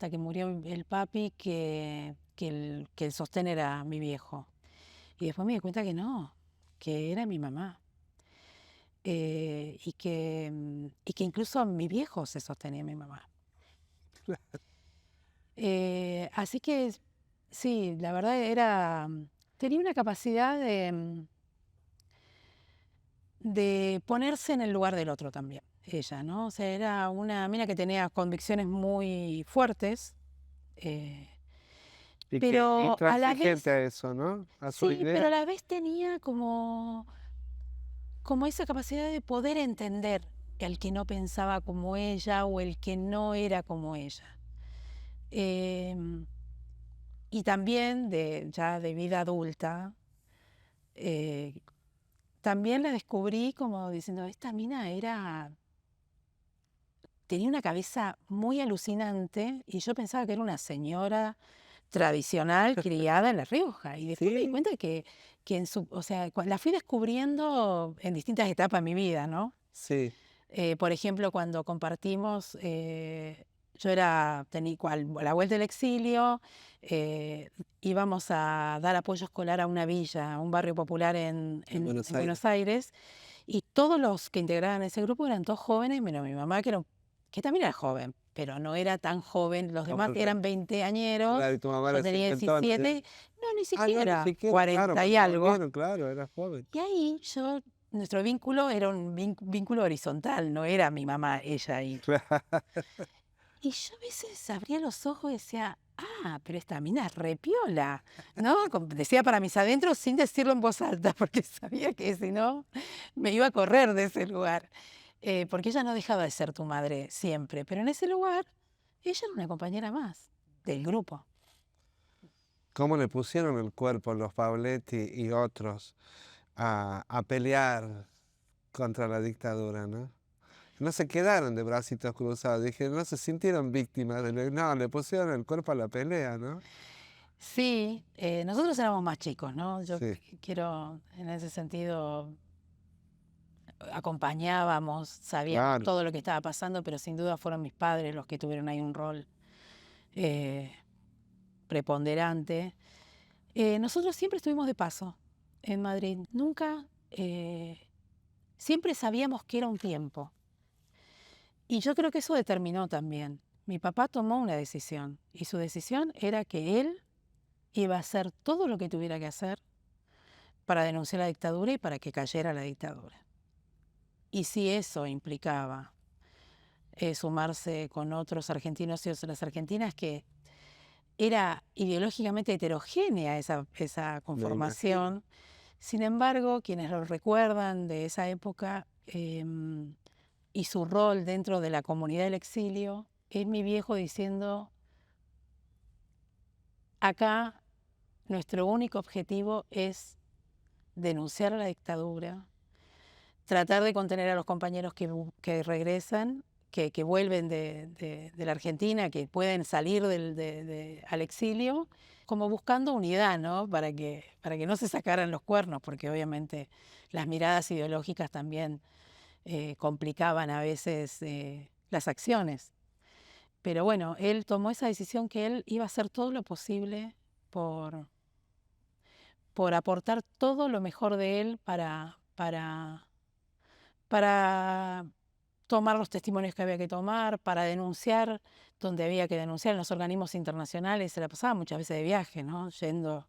que murió el papi que el sostén era mi viejo. Y después me di cuenta que no, que era mi mamá. Y que incluso mi viejo se sostenía en mi mamá. Así que sí, la verdad tenía una capacidad de ponerse en el lugar del otro también, ella, ¿no? O sea, era una mina que tenía convicciones muy fuertes, eh, Y que pero a la intransigente vez, a eso, ¿no? A su sí, pero idea. a la vez tenía como esa capacidad de poder entender el que no pensaba como ella o el que no era como ella. Em, y también ya de vida adulta, eh, también la descubrí como diciendo, esta mina tenía una cabeza muy alucinante y yo pensaba que era una señora tradicional criada en La Rioja. Y después me di Sí, cuenta que o sea, la fui descubriendo en distintas etapas de mi vida, ¿no? sí. Por ejemplo, cuando compartimos, yo tenía a la vuelta del exilio, íbamos a dar apoyo escolar a una villa, a un barrio popular en En Buenos en Aires. Buenos Aires, y todos los que integraban ese grupo eran todos jóvenes, menos mi mamá, que también era joven, pero no era tan joven. Los Como demás el eran resto. veinteañeros, Claro, y tu mamá yo era tenía 50 ya. 17, no, ni Ah, no, ni siquiera, siquiera, claro, 40 y cuando algo. volvieron, claro, era joven. Y ahí nuestro vínculo era un vínculo horizontal, no era mi mamá, ella ahí. Y yo a veces abría los ojos y decía, pero esta mina es repiola, ¿no? Decía para mis adentros sin decirlo en voz alta, porque sabía que si no me iba a correr de ese lugar. Porque ella no dejaba de ser tu madre siempre, pero en ese lugar ella era una compañera más del grupo. ¿Cómo le pusieron el cuerpo los Pauletti y otros a pelear contra la dictadura, ¿no? No se quedaron de bracitos cruzados, dije, no se sintieron víctimas, no, le pusieron el cuerpo a la pelea, ¿no? Sí, nosotros éramos más chicos, ¿no? Yo Sí, quiero en ese sentido acompañábamos, sabíamos Claro. todo lo que estaba pasando, pero sin duda fueron mis padres los que tuvieron ahí un rol preponderante. Nosotros siempre estuvimos de paso en Madrid, nunca, siempre sabíamos que era un tiempo. Y yo creo que eso determinó también. Mi papá tomó una decisión y su decisión era que él iba a hacer todo lo que tuviera que hacer para denunciar la dictadura y para que cayera la dictadura. Y si eso implicaba sumarse con otros argentinos y otras argentinas, que era ideológicamente heterogénea esa conformación. Sin embargo, quienes lo recuerdan de esa época y su rol dentro de la comunidad del exilio, es mi viejo diciendo, acá nuestro único objetivo es denunciar a la dictadura, tratar de contener a los compañeros que regresan, que vuelven de la Argentina, que pueden salir al exilio, como buscando unidad, ¿no? Para que no se sacaran los cuernos, porque obviamente las miradas ideológicas también complicaban a veces las acciones. Pero bueno, él tomó esa decisión que él iba a hacer todo lo posible por aportar todo lo mejor de él para tomar los testimonios que había que tomar, para denunciar donde había que denunciar en los organismos internacionales. Se la pasaba muchas veces de viaje, ¿no? Yendo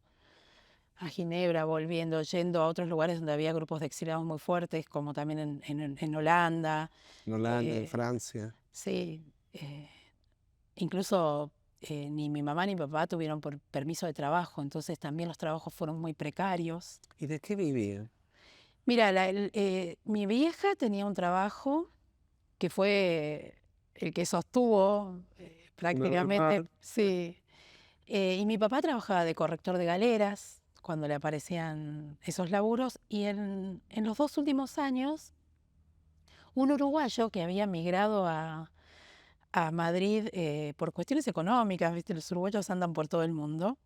a Ginebra, volviendo, yendo a otros lugares donde había grupos de exiliados muy fuertes, como también en Holanda. En Holanda, en Francia. Sí, incluso ni mi mamá ni mi papá tuvieron permiso de trabajo, entonces también los trabajos fueron muy precarios. ¿Y de qué vivían? Mira, mi vieja tenía un trabajo que fue el que sostuvo prácticamente, sí. Y mi papá trabajaba de corrector de galeras cuando le aparecían esos laburos, y en los 2 últimos años, un uruguayo que había migrado a Madrid por cuestiones económicas, ¿viste? Los uruguayos andan por todo el mundo.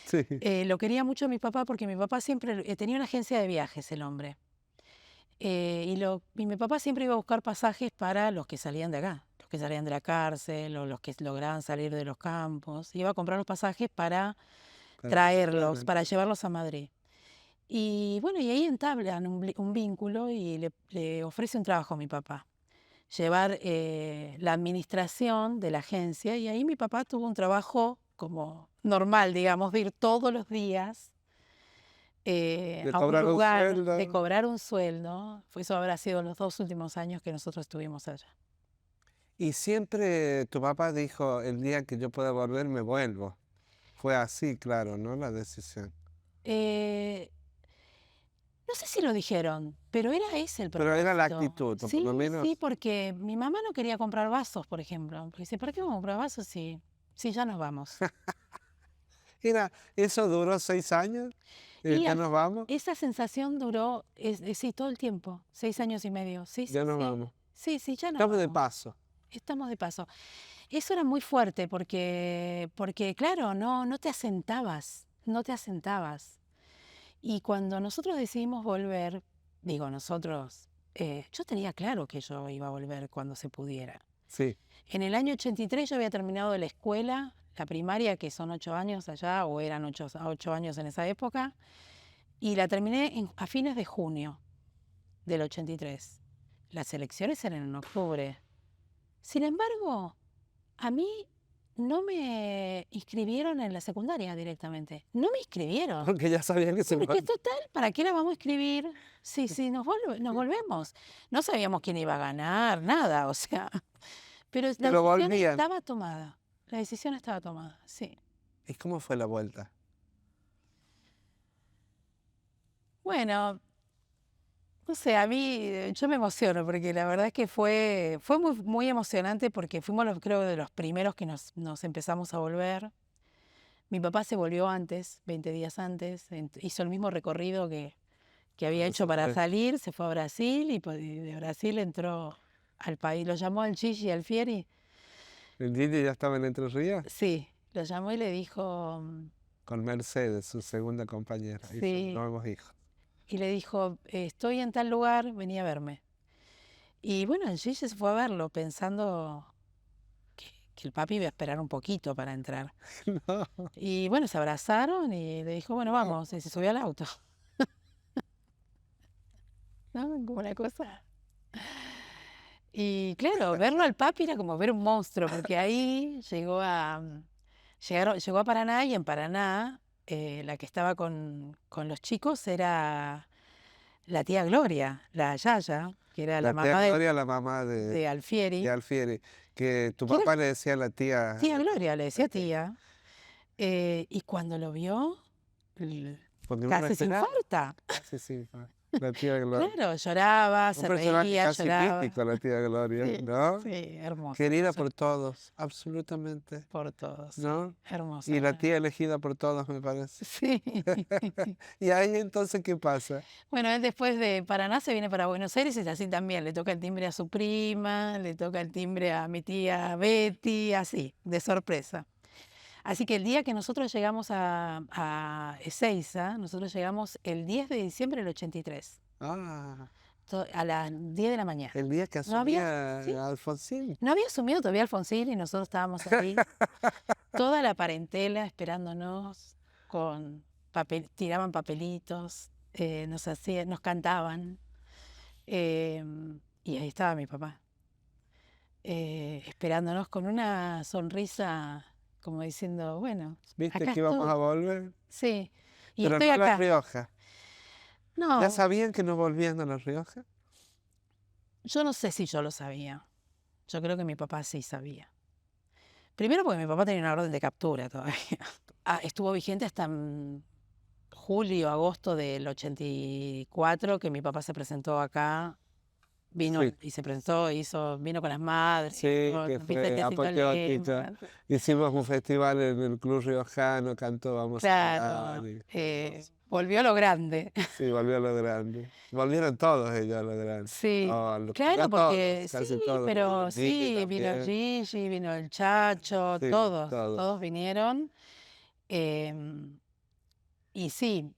Sí. Lo quería mucho mi papá porque mi papá siempre tenía una agencia de viajes, el hombre. Y mi papá siempre iba a buscar pasajes para los que salían de acá, los que salían de la cárcel o los que lograban salir de los campos. Iba a comprar los pasajes para traerlos, para llevarlos a Madrid. Y bueno, y ahí entablan un vínculo y le ofrece un trabajo a mi papá. Llevar la administración de la agencia, y ahí mi papá tuvo un trabajo como normal, digamos, de ir todos los días a un lugar, de cobrar un sueldo. Eso habrá sido los 2 últimos años que nosotros estuvimos allá. Y siempre tu papá dijo, el día que yo pueda volver, me vuelvo. Fue así, claro, ¿no? La decisión. No sé si lo dijeron, pero era ese el propósito. Pero era la actitud, Sí, por lo menos. sí, porque mi mamá no quería comprar vasos, por ejemplo. Porque dice, ¿para qué vamos a comprar vasos si ya nos vamos? Mira, ¿eso duró 6 años? Y ¿Ya nos vamos? esa sensación duró, sí, todo el tiempo, 6 años y medio. Sí, Ya nos vamos. Sí, ya nos Estamos de vamos. paso. Estamos de paso. Eso era muy fuerte porque claro, no te asentabas, no te asentabas. Y cuando nosotros decidimos volver, digo nosotros, yo tenía claro que yo iba a volver cuando se pudiera. Sí. En el año 83 yo había terminado la escuela, la primaria, que son 8 años allá, o eran 8 años en esa época, y la terminé a fines de junio del 83. Las elecciones eran en octubre. Sin embargo, a mí no me inscribieron en la secundaria directamente. No me inscribieron. Porque ya sabían que se Porque total, ¿para qué la vamos a escribir si nos volvemos? No sabíamos quién iba a ganar, nada, o sea. Pero la decisión estaba tomada. La decisión estaba tomada, sí. ¿Y cómo fue la vuelta? Bueno, no sé, a mí yo me emociono porque la verdad es que fue muy, muy emocionante porque fuimos, creo, de los primeros que nos empezamos a volver. Mi papá se volvió antes, 20 días antes, hizo el mismo recorrido que había hecho para salir, se fue a Brasil y de Brasil entró al país. Lo llamó al Gigi Alfieri. ¿El Gigi ya estaba en Entre Ríos? Sí, lo llamó y le dijo... Con Mercedes, su segunda compañera, sí, y sus nuevos hijos. Y le dijo, estoy en tal lugar, vení a verme. Y bueno, Gigi se fue a verlo pensando que el papi iba a esperar un poquito para entrar. No, Y bueno, se abrazaron y le dijo, bueno, no. vamos, y se subió al auto. ¿No? Como una cosa. Y claro, verlo al papi era como ver un monstruo, porque ahí llegó a Paraná y en Paraná la que estaba con los chicos era la tía Gloria, la Yaya, que era la La tía mamá Gloria, la mamá de de Alfieri, Alfieri, que tu que era papá le decía a la tía. tía Gloria, le decía Ok. tía. Y cuando lo vio, l- Porque no lo casi se esperaba. infarta. Casi sí. La tía Gloria. Claro, lloraba, Un se personaje reía, casi lloraba. mítico, la tía Gloria, Sí, ¿no? sí, hermosa, Querida hermosa por todos, absolutamente, por todos, sí. ¿no? Hermosa. Y la tía elegida por todos, me parece. Sí. Y ahí entonces, ¿qué pasa? Bueno, él después de Paraná se viene para Buenos Aires y es así también. Le toca el timbre a su prima, le toca el timbre a mi tía Betty, así, de sorpresa. Así que el día que nosotros llegamos a Ezeiza, nosotros llegamos el 10 de diciembre del 83, Ah, a las 10 de la mañana. el día que No había, asumía ¿sí? Alfonsín. No había asumido todavía Alfonsín y nosotros estábamos ahí, toda la parentela esperándonos, tiraban papelitos, nos cantaban, y ahí estaba mi papá, esperándonos con una sonrisa como diciendo, bueno, ¿Viste acá que íbamos a estoy, volver? sí, y Pero estoy no a La acá. Rioja. ¿Ya No, sabían que no volvían a La Rioja? yo no sé si yo lo sabía, yo creo que mi papá sí sabía. Primero porque mi papá tenía una orden de captura todavía. Estuvo vigente hasta julio, agosto del 84, que mi papá se presentó acá, vino Sí, y se presentó, vino con las madres, sí, que viste, fue te cito el apoteótica. lema. Hicimos un festival en el Club Riojano, cantó Vamos a Claro, hablar. Y volvió a lo grande. sí, volvió a lo grande. Volvieron todos ellos a lo grande. Sí, Oh, claro, no todos, porque sí, casi todos. Vino pero Gigi sí, vino también. Gigi, vino el Chacho, Sí, todos todos. vinieron. em, Y sí,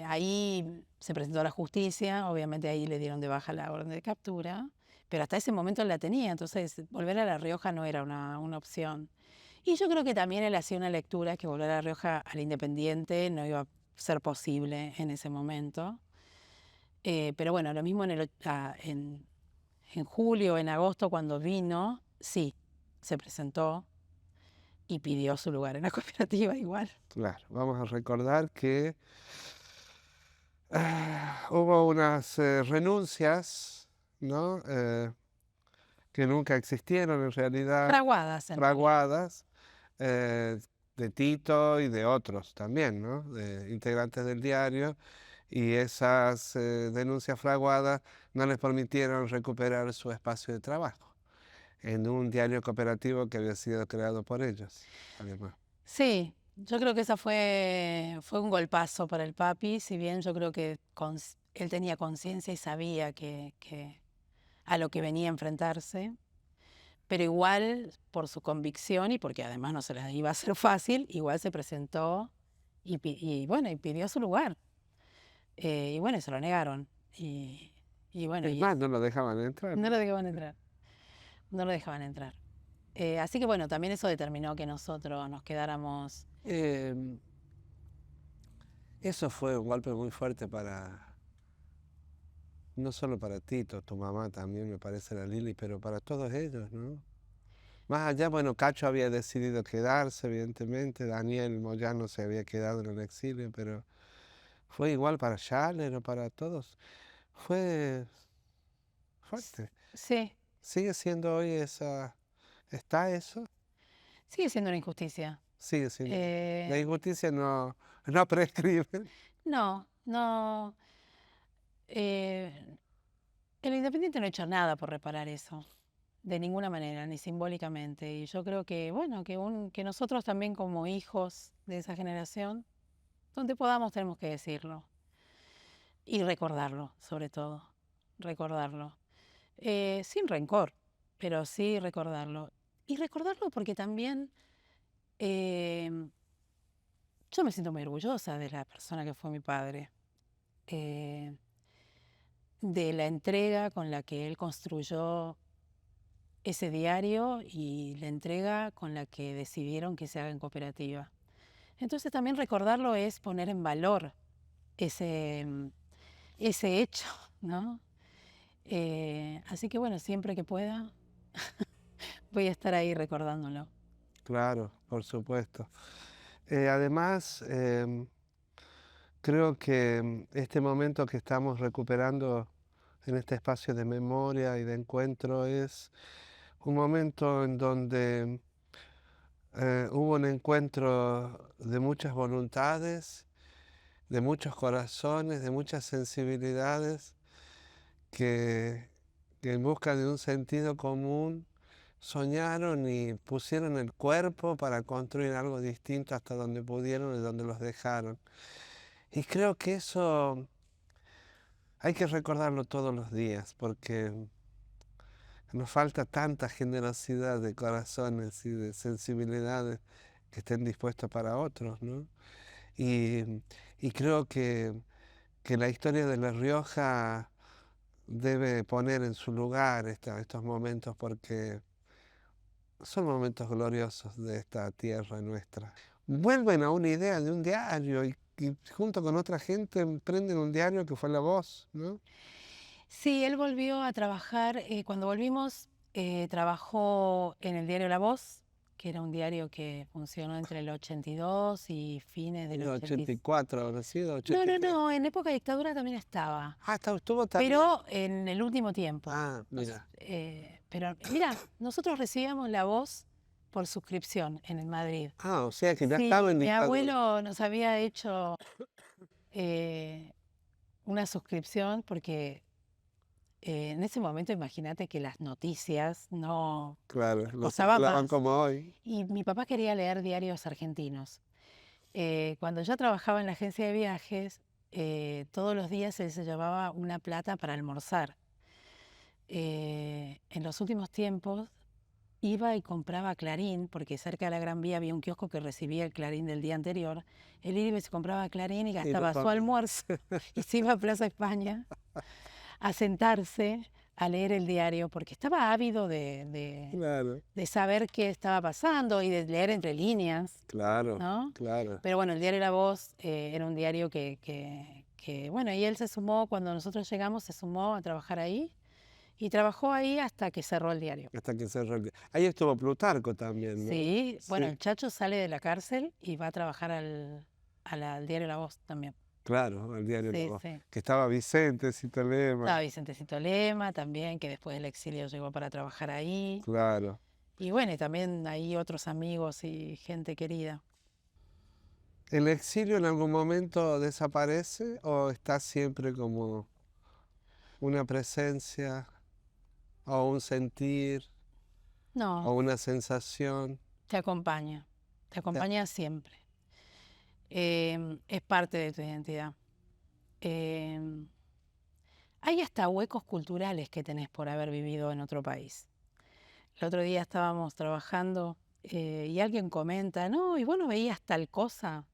ahí se presentó a la justicia, obviamente ahí le dieron de baja la orden de captura, pero hasta ese momento él la tenía, entonces volver a La Rioja no era una opción. Y yo creo que también él hacía una lectura que volver a La Rioja al Independiente no iba a ser posible en ese momento. Pero bueno, lo mismo en julio, en agosto, cuando vino, sí, se presentó y pidió su lugar en la cooperativa igual. Claro, vamos a recordar que hubo unas renuncias, ¿no? Que nunca existieron en realidad, Fraguadas en realidad. fraguadas, eh, de Tito y de otros también, ¿no? De integrantes del diario, y esas denuncias fraguadas no les permitieron recuperar su espacio de trabajo en un diario cooperativo que había sido creado por ellos, además. Sí, yo creo que esa fue un golpazo para el papi, si bien yo creo que él tenía conciencia y sabía que a lo que venía a enfrentarse, pero igual por su convicción y porque además no se les iba a hacer fácil, igual se presentó y bueno, y pidió su lugar. Y bueno, y se lo negaron. Y bueno, Es más, no lo dejaban entrar. no lo dejaban entrar, no lo dejaban entrar. Así que bueno, también eso determinó que nosotros nos quedáramos. Em, Eso fue un golpe muy fuerte no solo para Tito, tu mamá también, me parece, la Lili, pero para todos ellos, ¿no? Más allá, bueno, Cacho había decidido quedarse, evidentemente, Daniel Moyano se había quedado en el exilio, pero fue igual para Schaller o para todos. Fue fuerte. Sí, ¿Sigue siendo hoy está eso? sigue siendo una injusticia. Sigue siendo. La Eh, injusticia no prescribe. no, no. eh, el Independiente no ha hecho nada por reparar eso, de ninguna manera, ni simbólicamente. Y yo creo que, bueno, que nosotros también como hijos de esa generación, donde podamos tenemos que decirlo. Y recordarlo, sobre todo. Recordarlo. Sin rencor, pero sí recordarlo. Y recordarlo porque también eh, yo me siento muy orgullosa de la persona que fue mi padre. Eh, de la entrega con la que él construyó ese diario y la entrega con la que decidieron que se haga en cooperativa. Entonces también recordarlo es poner en valor ese, ese hecho, ¿no? Así que bueno, siempre que pueda voy a estar ahí recordándolo. Claro, por supuesto. Además, creo que este momento que estamos recuperando en este espacio de memoria y de encuentro es un momento en donde hubo un encuentro de muchas voluntades, de muchos corazones, de muchas sensibilidades que, que en busca de un sentido común soñaron y pusieron el cuerpo para construir algo distinto hasta donde pudieron y donde los dejaron. Y creo que eso hay que recordarlo todos los días porque nos falta tanta generosidad de corazones y de sensibilidades que estén dispuestos para otros, ¿no? Y, y creo que la historia de La Rioja debe poner en su lugar estos momentos porque son momentos gloriosos de esta tierra nuestra. Vuelven a una idea de un diario y junto con otra gente emprenden un diario que fue La Voz, ¿no? Sí, él volvió a trabajar, cuando volvimos, trabajó en el diario La Voz, que era un diario que funcionó entre el 82 y fines del En el 86. 84 habrá sido, No, 83. no, en época de dictadura también estaba, Ah, estuvo también. pero en el último tiempo. Ah, mira. Pero mira, nosotros recibíamos La Voz por suscripción en el Madrid. Ah, o sea que ya Sí, estaba en mi dictadura. abuelo nos había hecho una suscripción porque en ese momento imagínate que las noticias no Claro, lo costaban circulaban más. como hoy. Y mi papá quería leer diarios argentinos. Cuando yo trabajaba en la agencia de viajes, todos los días él se llevaba una plata para almorzar. En los últimos tiempos iba y compraba Clarín, porque cerca de la Gran Vía había un kiosco que recibía el Clarín del día anterior. Él iba y se compraba Clarín y gastaba su almuerzo y se iba a Plaza España a sentarse a leer el diario, porque estaba ávido Claro, de saber qué estaba pasando y de leer entre líneas, claro, ¿no? claro. Pero bueno, el diario La Voz era un diario bueno, y él se sumó, cuando nosotros llegamos, se sumó a trabajar ahí. Y trabajó ahí hasta que cerró el diario. Hasta que cerró el... Ahí estuvo Plutarco también, ¿no? Sí, bueno, Sí, el Chacho sale de la cárcel y va a trabajar al diario La Voz también. claro, al diario La Sí, Voz. sí. Que estaba Vicente Citolema. Estaba Vicentecito Lema también, que después del exilio llegó para trabajar ahí. Claro. Y bueno, y también ahí otros amigos y gente querida. ¿El exilio en algún momento desaparece o está siempre como una presencia o un sentir o No, una sensación? te acompaña siempre. Es parte de tu identidad. Em, Hay hasta huecos culturales que tenés por haber vivido en otro país. El otro día estábamos trabajando y alguien comenta, no, y vos no veías tal cosa.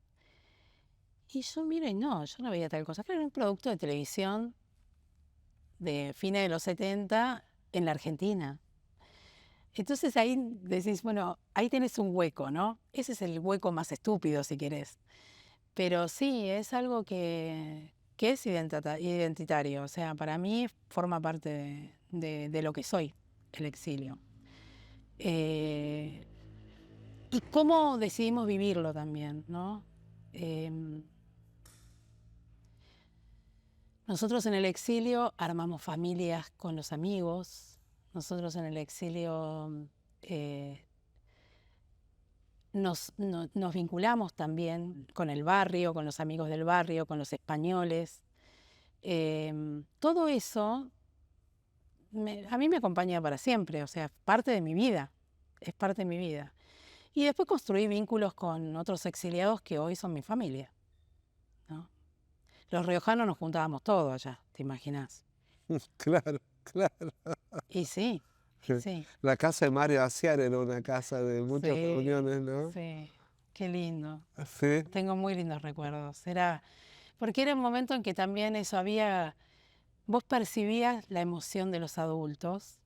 Y yo miro y no, yo no veía tal cosa. Claro, era un producto de televisión de fines de los 70 en la Argentina. Entonces ahí decís, bueno, ahí tenés un hueco, ¿no? Ese es el hueco más estúpido, si querés. Pero sí, es algo que es identitario. O sea, para mí forma parte de lo que soy, el exilio. Y cómo decidimos vivirlo también, ¿no? Nosotros en el exilio armamos familias con los amigos. Nosotros en el exilio nos vinculamos también con el barrio, con los amigos del barrio, con los españoles. Todo eso a mí me acompaña para siempre, o sea, es parte de mi vida, es parte de mi vida. Y después construí vínculos con otros exiliados que hoy son mi familia, ¿no? Los riojanos nos juntábamos todos allá, ¿te imaginas? Claro, claro. Y sí, sí. La casa de Mario Aciar era una casa de muchas Sí, reuniones, ¿no? sí, qué lindo. Sí, Tengo muy lindos recuerdos. Porque era un momento en que también eso vos percibías la emoción de los adultos.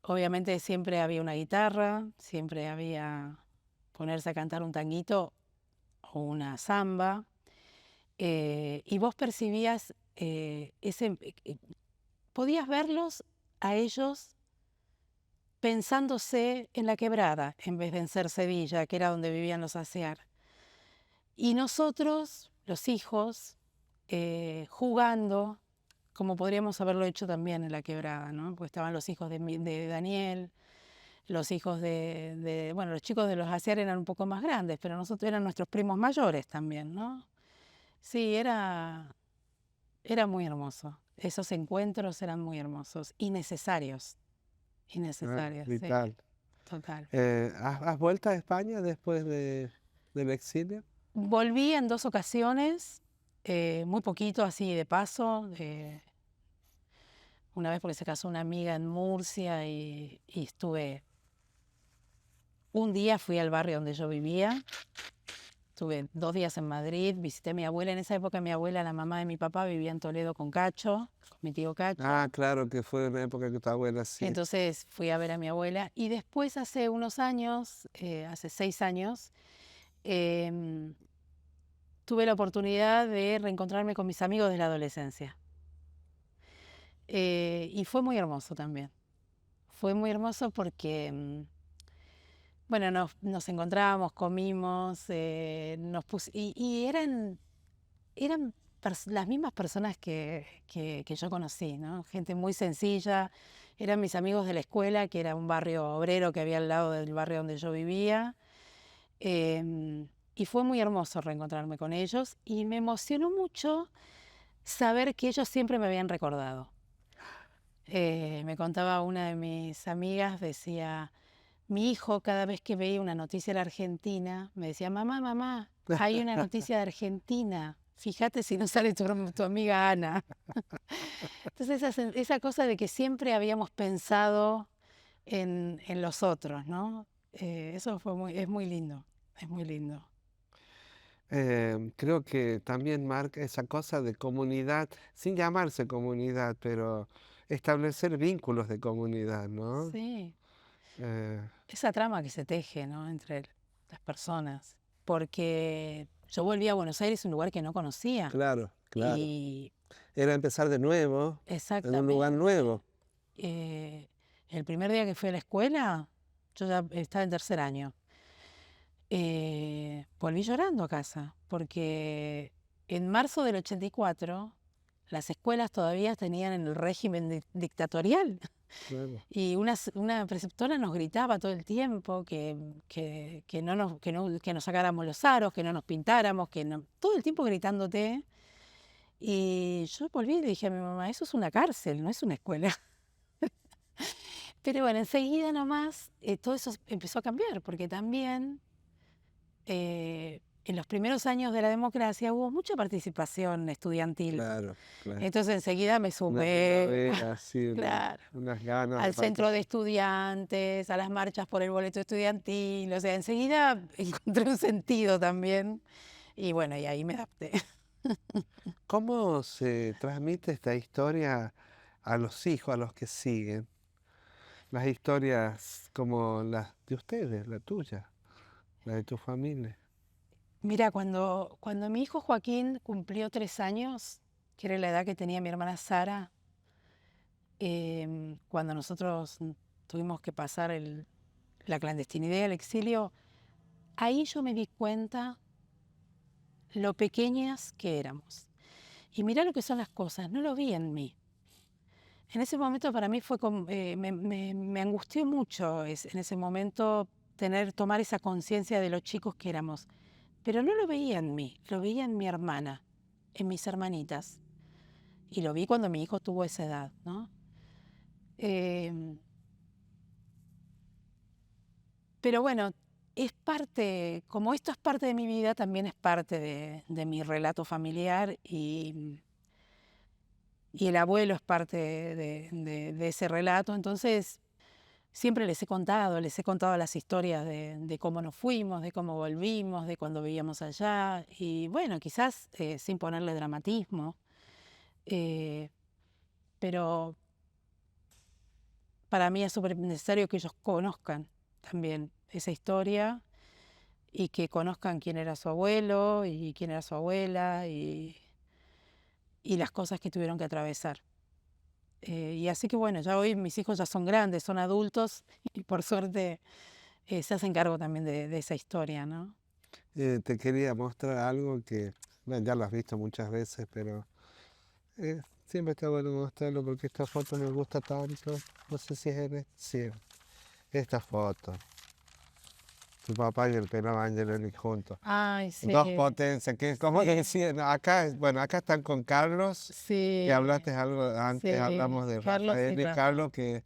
Obviamente siempre había una guitarra, siempre había ponerse a cantar un tanguito o una samba, y vos percibías podías verlos a ellos pensándose en la quebrada en vez de en Cercedilla, que era donde vivían los Asear. Y nosotros, los hijos, jugando, como podríamos haberlo hecho también en la quebrada, ¿no? Porque estaban los hijos de Daniel, los hijos bueno, los chicos de los Asear eran un poco más grandes, pero nosotros eran nuestros primos mayores también, ¿no? Sí, era muy hermoso. Esos encuentros eran muy hermosos y necesarios. Y necesarios, sí, Vital. total. ¿Has vuelto a España después del exilio? Volví en 2 ocasiones, muy poquito así de paso. Una vez porque se casó una amiga en Murcia y estuve. Un día fui al barrio donde yo vivía. Estuve 2 días en Madrid, visité a mi abuela. En esa época mi abuela, la mamá de mi papá, vivía en Toledo con Cacho, con mi tío Cacho. Ah, claro, que fue una época que tu abuela sí. Entonces fui a ver a mi abuela y después hace unos años, hace 6 años, em, tuve la oportunidad de reencontrarme con mis amigos de la adolescencia. Y fue muy hermoso también. Fue muy hermoso porque, bueno, nos encontramos, comimos, y eran las mismas personas que yo conocí, ¿no? Gente muy sencilla. Eran mis amigos de la escuela, que era un barrio obrero que había al lado del barrio donde yo vivía. Y fue muy hermoso reencontrarme con ellos y me emocionó mucho saber que ellos siempre me habían recordado. Me contaba una de mis amigas, decía, mi hijo cada vez que veía una noticia de la Argentina, me decía, mamá, mamá, hay una noticia de Argentina, fíjate si no sale tu amiga Ana. Entonces esa cosa de que siempre habíamos pensado en los otros, ¿no? Eso es muy lindo, es muy lindo. Creo que también marca esa cosa de comunidad, sin llamarse comunidad, pero establecer vínculos de comunidad, ¿no? Sí, Eh, esa trama que se teje, ¿no? Entre las personas, porque yo volví a Buenos Aires, un lugar que no conocía, claro, claro. y Era empezar de nuevo, en un lugar exactamente, nuevo. el primer día que fui a la escuela, yo ya estaba en tercer año, volví llorando a casa, porque en marzo del 84 las escuelas todavía tenían el régimen dictatorial. Claro. Y una preceptora nos gritaba todo el tiempo que nos sacáramos los aros, que no nos pintáramos, todo el tiempo gritándote. Y yo volví y le dije a mi mamá, eso es una cárcel, no es una escuela. Pero bueno, enseguida nomás todo eso empezó a cambiar, porque también en los primeros años de la democracia hubo mucha participación estudiantil. Claro, claro. Entonces enseguida me Una sumé. primavera, sí, Claro. unas ganas Al de centro de estudiantes, a las marchas por el boleto estudiantil, o sea, enseguida encontré un sentido también y bueno, y ahí me adapté. ¿Cómo se transmite esta historia a los hijos, a los que siguen? Las historias como las de ustedes, la tuya, la de tu familia. Mira, cuando mi hijo Joaquín cumplió 3 años, que era la edad que tenía mi hermana Sara, cuando nosotros tuvimos que pasar la clandestinidad, el exilio, ahí yo me di cuenta lo pequeñas que éramos. Y mirá lo que son las cosas, no lo vi en mí. En ese momento para mí fue me angustió mucho en ese momento tomar esa conciencia de los chicos que éramos. Pero no lo veía en mí, lo veía en mi hermana, en mis hermanitas. Y lo vi cuando mi hijo tuvo esa edad, ¿no? Pero bueno, como esto es parte de mi vida, también es parte de mi relato familiar y el abuelo es parte de ese relato. Entonces, siempre les he contado las historias de cómo nos fuimos, de cómo volvimos, de cuando vivíamos allá. Y bueno, quizás sin ponerle dramatismo, pero para mí es súper necesario que ellos conozcan también esa historia y que conozcan quién era su abuelo y quién era su abuela y las cosas que tuvieron que atravesar. Y así que bueno, ya hoy mis hijos ya son grandes, son adultos y por suerte se hacen cargo también de esa historia, ¿no? Te quería mostrar algo que, bueno, ya lo has visto muchas veces, pero siempre está bueno mostrarlo porque esta foto me gusta tanto. No sé si es sí, esta foto. Tu papá y el pelado Angelelli juntos. Ay, sí. Dos potencias, que como Sí. que decían, acá, bueno, acá están con Carlos, Sí. que hablaste algo antes, Sí, hablamos de Carlos Rafael y Rafael. Carlos, que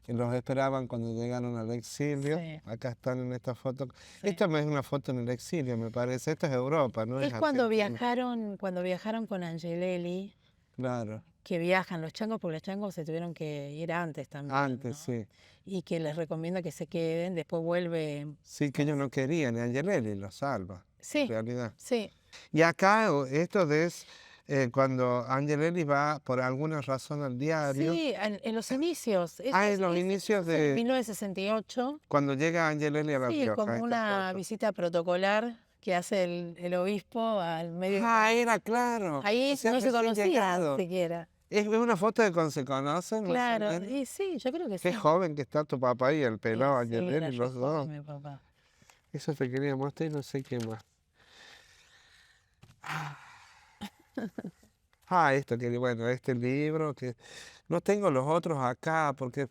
los esperaban cuando llegaron al exilio. Sí. Acá están en esta foto. Sí. Esta no es una foto en el exilio, me parece. Esta es Europa, ¿no? Es cuando Argentina. viajaron con Angelelli, Claro, que viajan los changos, porque los changos se tuvieron que ir antes también, antes, ¿no? sí. Y que les recomienda que se queden, después vuelve. Sí, que ellos no querían, y Angelelli los salva, en Sí, realidad. sí, Y acá esto es cuando Angelelli va por alguna razón al diario. sí, en los inicios. En los inicios en de 1968, cuando llega Angelelli a La sí, Rioja. como esta una foto. visita protocolar que hace el obispo al medio. Era claro. Ahí O sea, no se recién conocían llegado. siquiera. Es una foto de cuando se conocen, más o Claro, menos. y sí, yo creo que Qué sí. joven que está tu papá y el pelado Sí, era Angelelli, re los dos. joven mi papá. Eso te quería mostrar y no sé qué más. Esto que bueno, este libro que no tengo los otros acá porque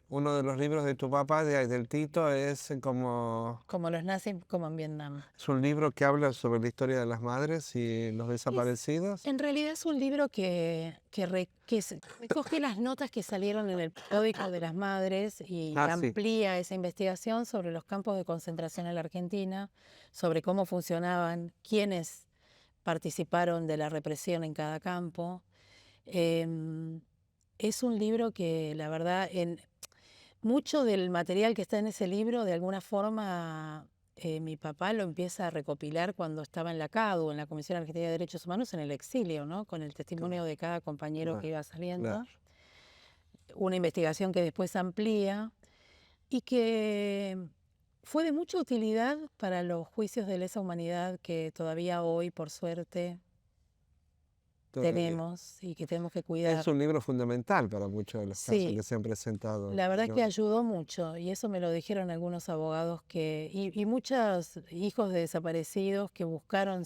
uno de los libros de tu papá, del Tito, es como Como los nazis, como en Vietnam. es un libro que habla sobre la historia de las madres y los desaparecidos. En realidad es un libro que recoge las notas que salieron en el periódico de las madres y Sí. amplía esa investigación sobre los campos de concentración en la Argentina, sobre cómo funcionaban, quiénes participaron de la represión en cada campo. Es un libro que, la verdad, mucho del material que está en ese libro, de alguna forma, mi papá lo empieza a recopilar cuando estaba en la CADU, en la Comisión Argentina de Derechos Humanos, en el exilio, ¿no? Con el testimonio de cada compañero que iba saliendo. Claro. Una investigación que después amplía y que fue de mucha utilidad para los juicios de lesa humanidad que todavía hoy, por suerte, tenemos y que tenemos que cuidar. Es un libro fundamental para muchos de los casos Sí, que se han presentado. la verdad es que ayudó mucho y eso me lo dijeron algunos abogados y muchos hijos de desaparecidos que buscaron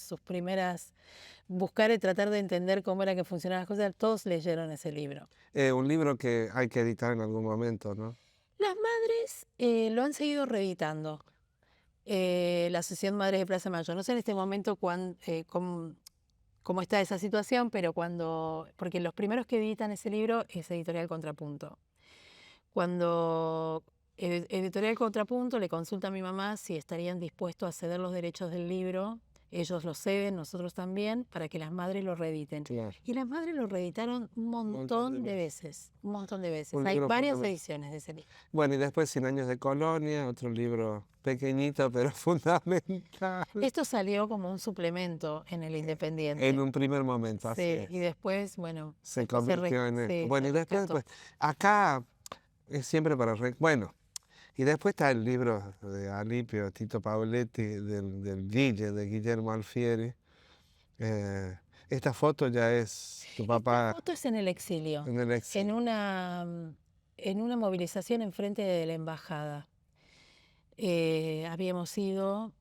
buscar y tratar de entender cómo era que funcionaban las cosas, todos leyeron ese libro. Un libro que hay que editar en algún momento, ¿no? Las madres lo han seguido reeditando. La Asociación Madres de Plaza Mayo. No sé en este momento cómo está esa situación, pero porque los primeros que editan ese libro es Editorial Contrapunto. Cuando Editorial Contrapunto le consulta a mi mamá si estarían dispuestos a ceder los derechos del libro, ellos lo ceden, nosotros también, para que las madres lo reediten. Claro. Y las madres lo reeditaron un montón de veces, un montón de veces. Hay libro varias fundamental. ediciones de ese libro. Bueno, y después 100 años de colonia, otro libro pequeñito pero fundamental. Esto salió como un suplemento en el Independiente. En un primer momento, así Sí, es. y después, bueno, Se convirtió en esto. sí, Bueno, y se después, rescató. pues, acá es siempre para... Bueno, y después está el libro de Alipio Tito Pauletti, del de Guillermo Alfieri. Esta foto ya es tu papá Esta foto es en el exilio, en el exilio. en una movilización enfrente de la embajada. Habíamos ido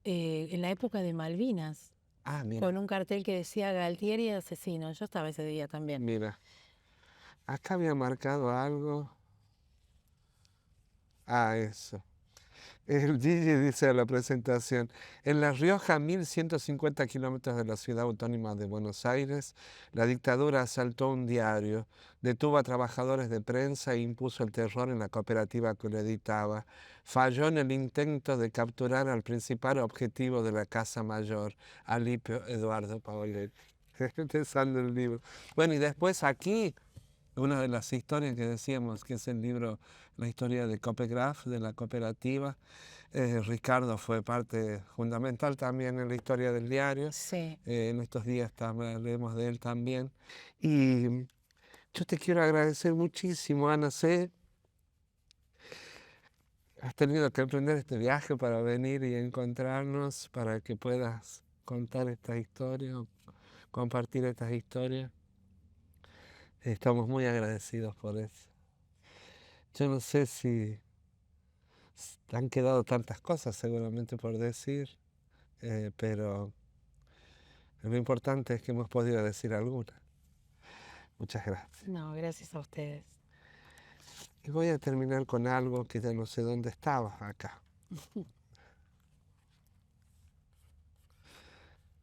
en la época de Malvinas, Mira, con un cartel que decía Galtieri asesino. Yo estaba ese día también. mira. Acá había marcado algo. Eso. El Gigi dice a la presentación, en La Rioja, 1150 kilómetros de la ciudad autónoma de Buenos Aires, la dictadura asaltó un diario, detuvo a trabajadores de prensa e impuso el terror en la cooperativa que lo editaba. Falló en el intento de capturar al principal objetivo de la Casa Mayor, Alipio Eduardo Pauletti. Empezando el libro. Bueno, y después aquí una de las historias que decíamos, que es el libro, la historia de Copegraph, de la cooperativa. Ricardo fue parte fundamental también en la historia del diario. Sí. En estos días hablaremos de él también. Y yo te quiero agradecer muchísimo, Ana C. Has tenido que emprender este viaje para venir y encontrarnos, para que puedas contar esta historia, compartir estas historias. Estamos muy agradecidos por eso. Yo no sé si han quedado tantas cosas seguramente por decir, pero lo importante es que hemos podido decir alguna. Muchas gracias. No, gracias a ustedes. Y voy a terminar con algo que ya no sé dónde estaba acá.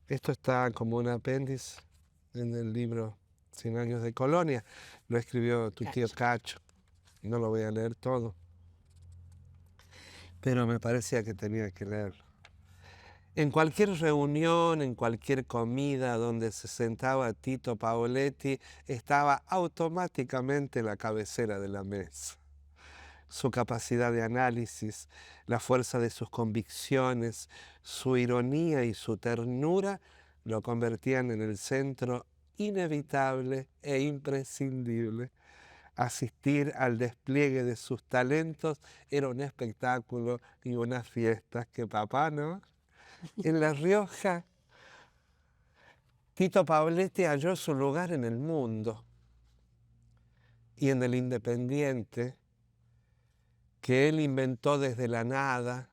Esto está como un apéndice en el libro 100 años de Colonia. Lo escribió tu tío Cacho. No lo voy a leer todo, pero me parecía que tenía que leerlo. En cualquier reunión, en cualquier comida donde se sentaba Tito Paoletti, estaba automáticamente la cabecera de la mesa. Su capacidad de análisis, la fuerza de sus convicciones, su ironía y su ternura lo convertían en el centro inevitable e imprescindible. Asistir al despliegue de sus talentos era un espectáculo y una fiesta que papá, ¿no? En La Rioja, Tito Paoletti halló su lugar en el mundo, y en el Independiente, que él inventó desde la nada,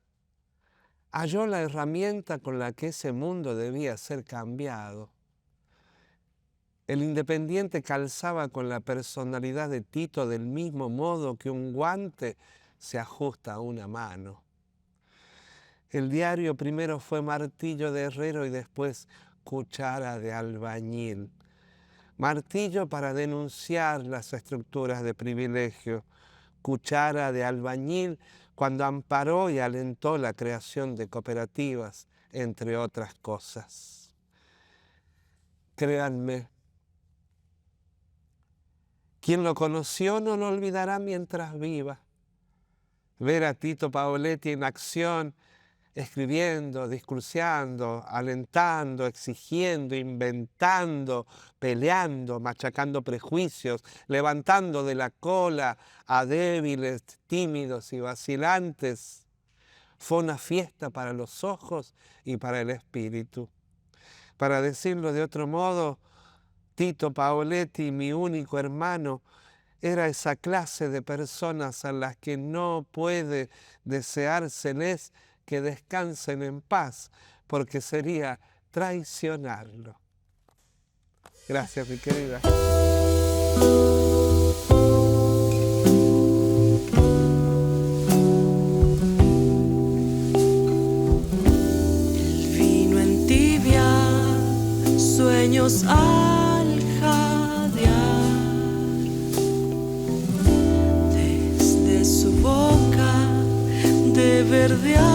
halló la herramienta con la que ese mundo debía ser cambiado. El Independiente calzaba con la personalidad de Tito del mismo modo que un guante se ajusta a una mano. El diario primero fue martillo de herrero y después cuchara de albañil. Martillo para denunciar las estructuras de privilegio, cuchara de albañil cuando amparó y alentó la creación de cooperativas, entre otras cosas. Créanme, quien lo conoció no lo olvidará mientras viva. Ver a Tito Paoletti en acción, escribiendo, discursiando, alentando, exigiendo, inventando, peleando, machacando prejuicios, levantando de la cola a débiles, tímidos y vacilantes, fue una fiesta para los ojos y para el espíritu. Para decirlo de otro modo, Tito Paoletti, mi único hermano, era esa clase de personas a las que no puede deseárseles que descansen en paz, porque sería traicionarlo. Gracias, mi querida. El vino entibia, sueños al jadear, desde su boca de verdear.